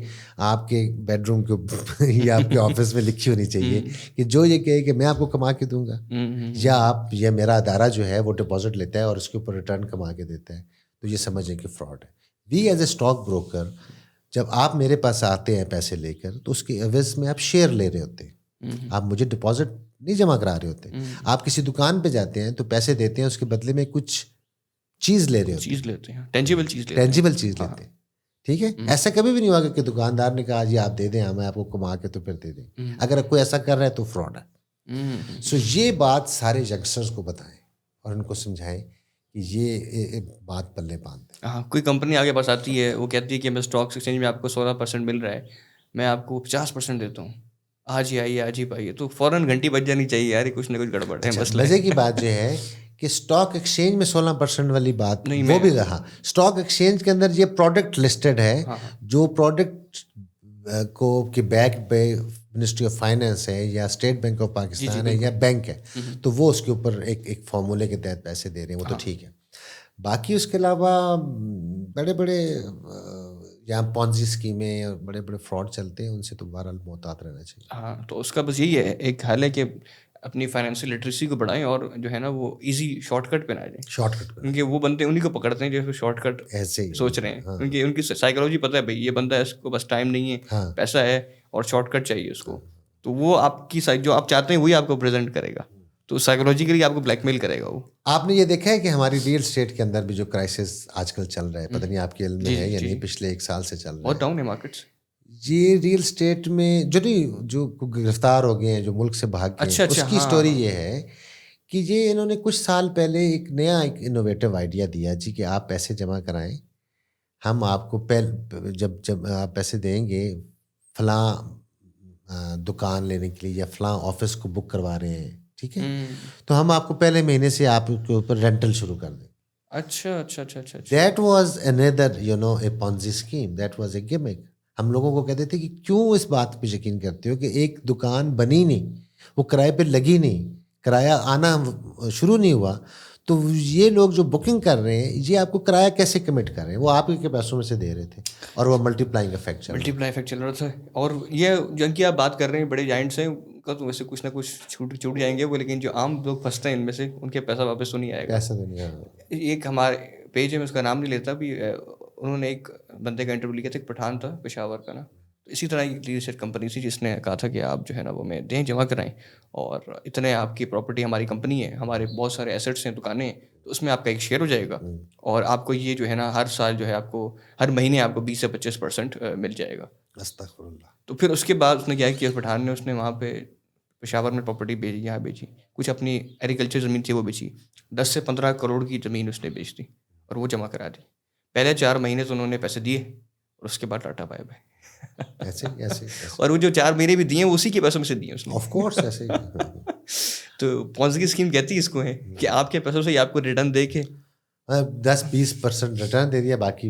[SPEAKER 1] آپ کے بیڈ روم کے یا آپ کے آفس میں لکھی ہونی چاہیے کہ جو یہ کہے کہ میں آپ کو کما کے دوں گا, یا آپ یہ میرا ادارہ جو ہے وہ ڈپازٹ لیتا ہے اور اس کے اوپر ریٹرن کما کے دیتا ہے, تو یہ سمجھیں کہ فراڈ ہے. We as a stock broker جب آپ میرے پاس آتے ہیں پیسے لے کر تو اس کے عوض میں آپ شیئر لے رہے ہوتے ہیں, آپ مجھے ڈپازٹ نہیں جمع کرا رہے ہوتے. آپ کسی دکان پہ جاتے ہیں تو پیسے دیتے ہیں, اس کے بدلے میں کچھ چیز لے رہے ہوتے ہیں, ٹینجیبل چیز لیتے ہیں, ٹھیک ہے. ایسا کبھی بھی نہیں ہوگا کہ دکاندار نے کہا جی آپ دے دیں, میں آپ کو کما کے تو پھر دے دیں. اگر کوئی ایسا کر رہا ہے تو فراڈ ہے. سو یہ بات سارے ینگسٹرز کو بتائیں اور ان کو سمجھائیں کہ یہ بات پلے باندھ دیں.
[SPEAKER 2] ہاں, کوئی کمپنی آگے پاس آتی ہے, وہ کہتی ہے کہ میں اسٹاک ایکسچینج میں آپ کو 16% مل رہا ہے, میں آپ کو 50% دیتا ہوں, آج ہی آئیے آج ہی پائیے, تو فوراً گھنٹی بج جانی چاہیے یار, کچھ نہ کچھ گڑبڑ ہے.
[SPEAKER 1] مزے کی بات جو ہے کہ اسٹاک ایکسچینج میں 16% والی بات وہ بھی رہا. اسٹاک ایکسچینج کے اندر یہ پروڈکٹ لسٹڈ ہے, جو پروڈکٹ کو کہ بیک پہ منسٹری آف فائنینس ہے یا اسٹیٹ بینک آف پاکستان ہے یا بینک ہے, تو وہ اس کے اوپر ایک فارمولے کے تحت پیسے دے رہے ہیں, وہ تو ٹھیک ہے. باقی اس کے علاوہ بڑے بڑے یہاں پونزی اسکیمیں اور بڑے بڑے فراڈ چلتے ہیں, ان سے تو بہرحال محتاط رہنا چاہیے.
[SPEAKER 2] ہاں, تو اس کا بس یہی ہے ایک حل ہے کہ اپنی فائنینشیل لٹریسی کو بڑھائیں اور جو ہے نا وہ ایزی شارٹ کٹ پہ نہ جائیں.
[SPEAKER 1] شارٹ کٹ
[SPEAKER 2] کیونکہ وہ بندے انہیں کو پکڑتے ہیں جو شارٹ کٹ
[SPEAKER 1] ایسے ہی
[SPEAKER 2] سوچ رہے ہیں, کیونکہ ان کی سائیکالوجی پتہ ہے بھائی یہ بندہ ہے, اس کو بس ٹائم نہیں ہے, پیسہ ہے اور شارٹ کٹ چاہیے اس کو, تو وہ آپ کی جو آپ چاہتے ہیں وہی آپ کو پریزنٹ کرے گا, تو سائیکولوجیکلی آپ کو بلیک میل کرے گا وہ.
[SPEAKER 1] آپ نے یہ دیکھا ہے کہ ہماری ریئل اسٹیٹ کے اندر بھی جو کرائسس آج کل چل رہا ہے, پتہ نہیں آپ کے علم میں ہے یا نہیں, پچھلے 1 سال سے چل رہا ہے,
[SPEAKER 2] بہت ڈاؤن ہے مارکیٹس.
[SPEAKER 1] یہ ریئل اسٹیٹ میں جو گرفتار ہو گئے ہیں, جو ملک سے بھاگ گئے ہیں, اس کی اسٹوری یہ ہے کہ یہ انہوں نے کچھ سال پہلے ایک نیا انوویٹو آئیڈیا دیا جی کہ آپ پیسے جمع کرائیں, ہم آپ کو جب آپ پیسے دیں گے فلاں دکان لینے کے لیے یا فلاں آفس کو بک کروا رہے ہیں, ٹھیک ہے, تو ہم آپ کو پہلے مہینے سے آپ کے اوپر رینٹل شروع کر دیں.
[SPEAKER 2] اچھا اچھا اچھا اچھا.
[SPEAKER 1] That was another a Ponzi scheme, that was a gimmick. ہم لوگوں کو کہتے تھے کہ کیوں اس بات پہ یقین کرتے ہو کہ ایک دکان بنی نہیں, وہ کرائے پہ لگی نہیں, کرایہ آنا شروع نہیں ہوا, تو یہ لوگ جو بکنگ کر رہے ہیں یہ آپ کو کرایہ کیسے کمٹ کر رہے ہیں, وہ آپ کے پیسوں میں سے دے رہے تھے, اور وہ ملٹی پلائنگ افیکٹ
[SPEAKER 2] چل رہا تھا. اور یہ جن کی آپ بات کر رہے ہیں بڑے جائنٹس ہیں, کا تو ویسے کچھ نہ کچھ چھوٹ جائیں گے وہ, لیکن جو عام لوگ پھنستے ہیں ان میں سے ان کے پیسہ واپس تو نہیں آئے گا.
[SPEAKER 1] پیسہ تو نہیں آئے گا.
[SPEAKER 2] ایک ہمارے پیج ہے, میں اس کا نام نہیں لیتا بھی, انہوں نے ایک بندے کا انٹرویو لیا تھا, ایک پٹھان تھا پشاور کا نا, تو اسی طرح ایک ریل اسٹیٹ کمپنی تھی جس نے کہا تھا کہ آپ جو ہے نا وہ میں دیں جمع کرائیں, اور اتنے آپ کی پراپرٹی ہماری کمپنی ہے, ہمارے بہت سارے ایسیٹس ہیں, دکانیں ہیں, تو اس میں آپ کا ایک شیئر ہو جائے گا, اور آپ کو یہ جو ہے نا ہر سال جو ہے آپ کو ہر مہینے آپ کو 20 سے 25% مل جائے گا.
[SPEAKER 1] استغفر اللہ.
[SPEAKER 2] تو پھر اس کے بعد اس نے کیا کیا, پٹھان نے اس نے وہاں پہ پشاور میں پراپرٹی بیچی, یہاں بیچی, کچھ اپنی ایگریکلچر زمین تھی وہ بیچی, 10 سے 15 کروڑ کی زمین اس نے بیچ دی اور وہ جمع کرا دی. پہلے 4 مہینے تو انہوں نے پیسے دیے اور اس کے بعد ٹاٹا بائے بائے.
[SPEAKER 1] ایسے
[SPEAKER 2] اور وہ جو 4 مہینے بھی دیے وہ اسی کے پیسوں میں سے دیے اس نے.
[SPEAKER 1] آف کورس ایسے ہی.
[SPEAKER 2] تو پونزی اسکیم کہتی ہے اس کو ہے کہ آپ کے پیسوں سے ہی آپ کو ریٹرن دے کے
[SPEAKER 1] 10-20% ریٹرن دے دیا, باقی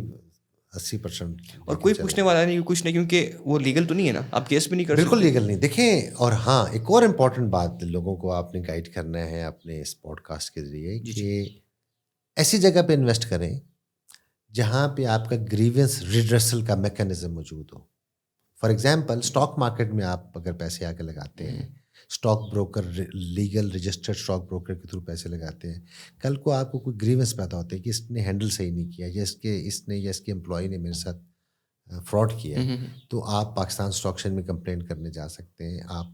[SPEAKER 1] 80%.
[SPEAKER 2] اور کوئی پوچھنے والا نہیں, کچھ نہیں, کیونکہ وہ لیگل تو نہیں ہے نا, آپ کیس بھی نہیں کر سکتے.
[SPEAKER 1] بالکل لیگل نہیں. دیکھیں, اور ہاں ایک اور امپورٹنٹ بات لوگوں کو آپ نے گائیڈ کرنا ہے اپنے اس پوڈ کاسٹ کے ذریعے کہ ایسی جگہ پہ انویسٹ کریں جہاں پہ آپ کا گریونس ریڈریسل کا میکینزم موجود ہو. فار ایگزامپل اسٹاک مارکیٹ میں آپ اگر پیسے آ کے لگاتے ہیں, stock broker legal registered stock broker کے تھرو پیسے لگاتے ہیں, کل کو آپ کو کوئی گریونس پیدا ہوتا ہے کہ اس نے ہینڈل صحیح نہیں کیا, یا اس نے یا اس کے امپلائی نے میرے ساتھ فراڈ کیا ہے, تو آپ پاکستان اسٹاک ایکسچینج میں کمپلین کرنے جا سکتے ہیں, آپ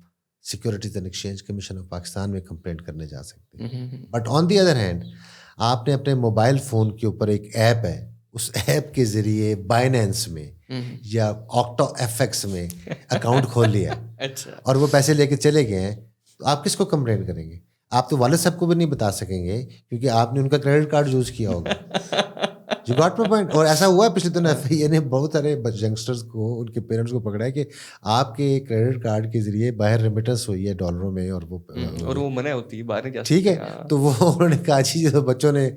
[SPEAKER 1] securities and exchange commission of Pakistan میں کمپلین کرنے جا سکتے ہیں. But on the other hand آپ نے اپنے موبائل فون کے اوپر ایک ایپ ہے, اس ایپ کے ذریعے بائنینس میں یا آکٹو ایف ایکس میں اکاؤنٹ کھول لیا اور وہ پیسے لے کے چلے گئے ہیں, تو آپ کس کو کمپلین کریں گے؟ آپ تو والد صاحب کو بھی نہیں بتا سکیں گے کیونکہ آپ نے ان کا کریڈٹ کارڈ یوز کیا ہوگا. You got my point. اور ایسا ہوا ہے پچھلے دنوں FIA نے بہت سارے ینگسٹرز کو ان کے پیرنٹس کو پکڑا ہے کہ آپ کے کریڈٹ کارڈ کے ذریعے باہر ریمیٹنس ہوئی ہے ڈالروں میں اور
[SPEAKER 2] وہ منع ہوتی ہے باہر نہیں جا
[SPEAKER 1] ٹھیک ہے. تو وہ انہوں نے کہا جی بچوں نے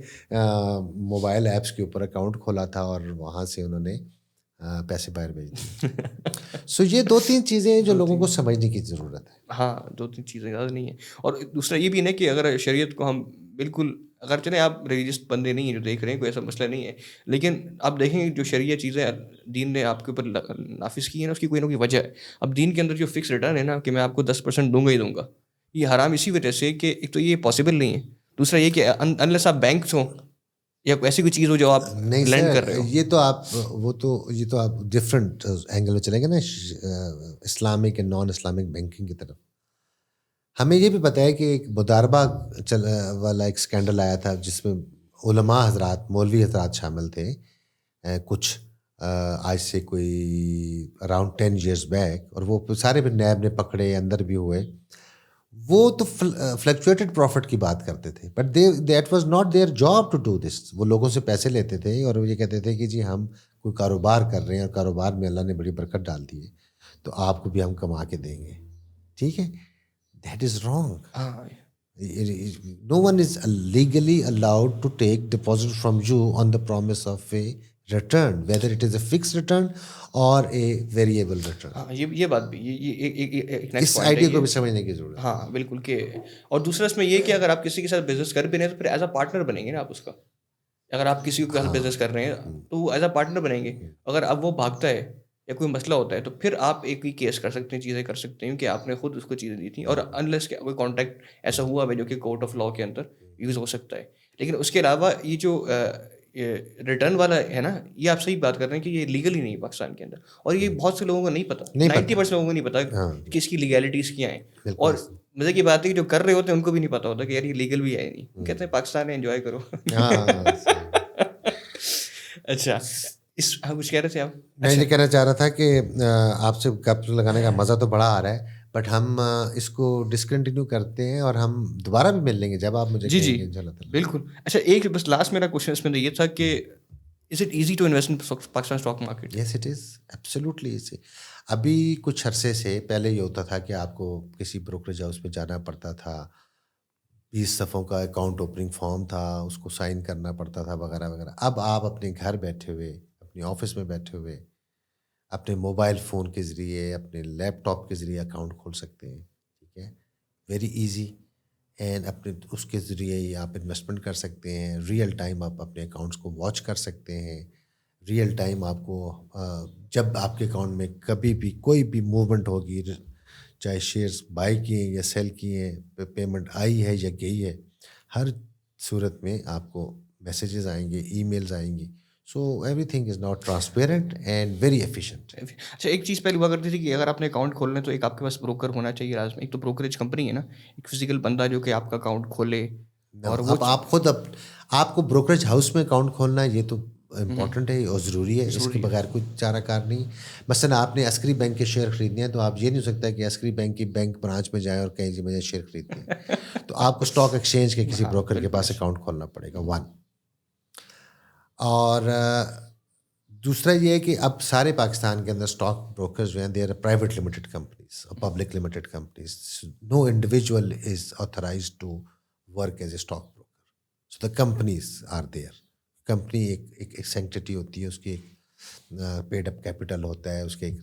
[SPEAKER 1] موبائل ایپس کے اوپر اکاؤنٹ کھولا تھا اور وہاں سے انہوں نے پیسے باہر بھیج دیے. سو یہ 2-3 چیزیں جو لوگوں کو سمجھنے کی ضرورت ہے.
[SPEAKER 2] ہاں 2-3 چیزیں زیادہ نہیں ہیں. اور دوسرا یہ بھی ہے کہ اگر شریعت کو ہم بالکل اگر چلیں آپ ریلیجس بندے نہیں ہیں جو دیکھ رہے ہیں کوئی ایسا مسئلہ نہیں ہے, لیکن آپ دیکھیں گے جو شریعت چیزیں دین نے آپ کے اوپر نافذ کی ہیں نا اس کی کوئی نہ کوئی وجہ ہے. اب دین کے اندر جو فکس ریٹرن ہے نا کہ میں آپ کو 10% دوں گا ہی دوں گا, یہ حرام اسی وجہ سے کہ ایک تو یہ پاسبل نہیں ہے, دوسرا یہ کہ انلیس آپ بینکس ہوں یا ایسی کوئی چیز ہو جو آپ لینڈ کر رہے ہو.
[SPEAKER 1] یہ تو آپ یہ تو آپ ڈفرینٹ اینگل میں چلیں گے نا Islamic and non Islamic banking کی طرف. ہمیں یہ بھی پتہ ہے کہ ایک مداربہ والا ایک اسکینڈل آیا تھا جس میں علماء حضرات مولوی حضرات شامل تھے کچھ آج سے کوئی اراؤنڈ 10 years بیک, اور وہ سارے بھی نیب نے پکڑے اندر بھی ہوئے. وہ تو فلکچویٹڈ پروفٹ کی بات کرتے تھے, but that was not their job to do this. وہ لوگوں سے پیسے لیتے تھے اور وہ یہ کہتے تھے کہ جی ہم کوئی کاروبار کر رہے ہیں اور کاروبار میں اللہ نے بڑی برکت ڈال دی ہے تو آپ کو بھی ہم کما کے دیں گے. ٹھیک ہے, that is wrong. No one is legally allowed to take deposit from you on the promise of a return, whether it is a fixed return or a variable return.
[SPEAKER 2] یہ بات بھی ایک
[SPEAKER 1] اس آئیڈیا کو بھی سمجھنے کی ضرورت ہے.
[SPEAKER 2] ہاں بالکل. کہ اور دوسرا اس میں یہ کہ اگر آپ کسی کے ساتھ بزنس کر بھی رہے ہیں تو پھر ایز اے پارٹنر بنیں گے نا آپ اس کا. اگر آپ کسی کے ساتھ بزنس کر رہے ہیں تو وہ ایز اے پارٹنر بنیں گے. اگر اب وہ بھاگتا ہے یا کوئی مسئلہ ہوتا ہے تو پھر آپ ایک ہی کیس کر سکتے ہیں, چیزیں کر سکتے ہیں کہ آپ نے خود اس کو چیزیں دی تھیں, اور انلیس کہ کوئی کانٹیکٹ ایسا ہوا ہے جو کہ کورٹ آف لاء کے اندر یوز ہو سکتا ہے. لیکن اس کے علاوہ یہ جو ریٹرن والا ہے نا, یہ آپ صحیح بات کر رہے ہیں کہ یہ لیگل ہی نہیں ہے پاکستان کے اندر, اور یہ بہت سے لوگوں کو نہیں پتا. 90% لوگوں کو نہیں پتا کہ اس کی لیگیلٹیز کیا ہیں. اور مزے کی بات ہے کہ جو کر رہے ہوتے ہیں ان کو بھی نہیں پتا ہوتا کہ یار یہ لیگل بھی ہے نہیں. کہتے ہیں پاکستان میں انجوائے کرو. اچھا ہم کچھ کہہ رہے تھے آپ؟
[SPEAKER 1] میں یہ کہنا چاہ رہا تھا کہ آپ سے گپ لگانے کا مزہ تو بڑا آ رہا ہے, بٹ ہم اس کو ڈسکنٹینیو کرتے ہیں اور ہم دوبارہ بھی مل لیں گے جب آپ مجھے کہیں گے. انشاءاللہ
[SPEAKER 2] بالکل. اچھا ایک بس لاسٹ میرا کوشچن اس میں یہ تھا کہ is it easy to invest in Pakistan stock market?
[SPEAKER 1] Yes it is absolutely easy. ابھی کچھ عرصے سے پہلے یہ ہوتا تھا کہ آپ کو کسی بروکریج ہاؤس میں جانا پڑتا تھا, 20 صفحوں کا اکاؤنٹ اوپننگ فارم تھا, اس کو سائن کرنا پڑتا تھا وغیرہ وغیرہ. اب آپ اپنے گھر بیٹھے ہوئے, اپنی آفس میں بیٹھے ہوئے, اپنے موبائل فون کے ذریعے, اپنے لیپ ٹاپ کے ذریعے اکاؤنٹ کھول سکتے ہیں. ٹھیک ہے, ویری ایزی. اینڈ اپنے اس کے ذریعے ہی آپ انویسٹمنٹ کر سکتے ہیں. ریئل ٹائم آپ اپنے اکاؤنٹس کو واچ کر سکتے ہیں. ریئل ٹائم آپ کو جب آپ کے اکاؤنٹ میں کبھی بھی کوئی بھی موومنٹ ہوگی, چاہے شیئرز بائی کیے یا سیل کیے, پیمنٹ آئی ہے یا گئی ہے, ہر صورت میں آپ کو میسیجز آئیں گے, ای میلز آئیں گی. So every thing is not transparent and very efficient.
[SPEAKER 2] اچھا ایک چیز پہلے ہوا کرتی تھی کہ اگر آپ نے اکاؤنٹ کھولنا ہے تو ایک آپ کے پاس بروکر ہونا چاہیے راز میں. ایک تو بروکریج کمپنی ہے نا, ایک فزیکل بندہ جو کہ آپ کا اکاؤنٹ کھولے. اور
[SPEAKER 1] اب آپ خود آپ کو بروکریج ہاؤس میں اکاؤنٹ کھولنا یہ تو امپورٹنٹ ہے اور ضروری ہے, اس کے بغیر کوئی چارہ کار نہیں. مثلا آپ نے عسکری بینک کے شیئر خریدنے ہیں تو آپ یہ نہیں ہو سکتا کہ عسکری بینک کی بینک برانچ میں جائیں اور کہیں جی مجھے شیئر خریدنے ہیں. تو آپ کو اسٹاک ایکسچینج کے کسی بروکر کے پاس اکاؤنٹ کھولنا پڑے گا. 1 اور دوسرا یہ ہے کہ اب سارے پاکستان کے اندر اسٹاک بروکرز جو ہیں they are private limited companies اور public limited companies. No individual is authorised to work as a stock broker. So the companies are there. Company ایک سینکٹیٹی ہوتی ہے, اس کی ایک پیڈ اپ کیپٹل ہوتا ہے, اس کے ایک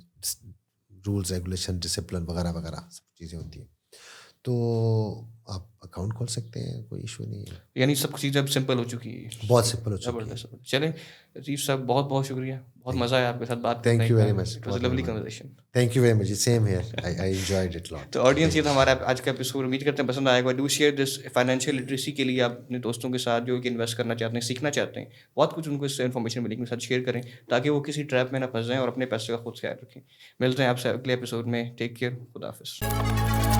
[SPEAKER 1] رولز ریگولیشن ڈسپلن وغیرہ وغیرہ سب چیزیں ہوتی ہیں. تو آپ اکاؤنٹ کھول سکتے ہیں, کوئی ایشو نہیں ہے.
[SPEAKER 2] یعنی سب چیزیں اب سمپل ہو چکی ہے,
[SPEAKER 1] بہت سمپل ہو چکی ہے.
[SPEAKER 2] چلیں عزیز صاحب بہت بہت شکریہ, بہت مزہ آیا آپ کے ساتھ بات کرنے کا.
[SPEAKER 1] Thank you very much.
[SPEAKER 2] It was a lovely conversation.
[SPEAKER 1] Thank you very much. Same here, I enjoyed it lot.
[SPEAKER 2] تو آڈینس یہ تھا ہمارا آج کا ایپیسوڈ. امید کرتے ہیں پسند آئے گا. Do share this. Financial literacy کے لیے آپ اپنے دوستوں کے ساتھ جو کہ انویسٹ کرنا چاہتے ہیں, سیکھنا چاہتے ہیں, بہت کچھ ان کو اس سے انفارمیشن ملے گی, ساتھ شیئر کریں تاکہ وہ کسی ٹریپ میں نہ پھنس جائیں اور اپنے پیسے کا خود خیال رکھیں. ملتے ہیں آپ سے اگلے ایپیسوڈ میں. Take care. خدا حافظ.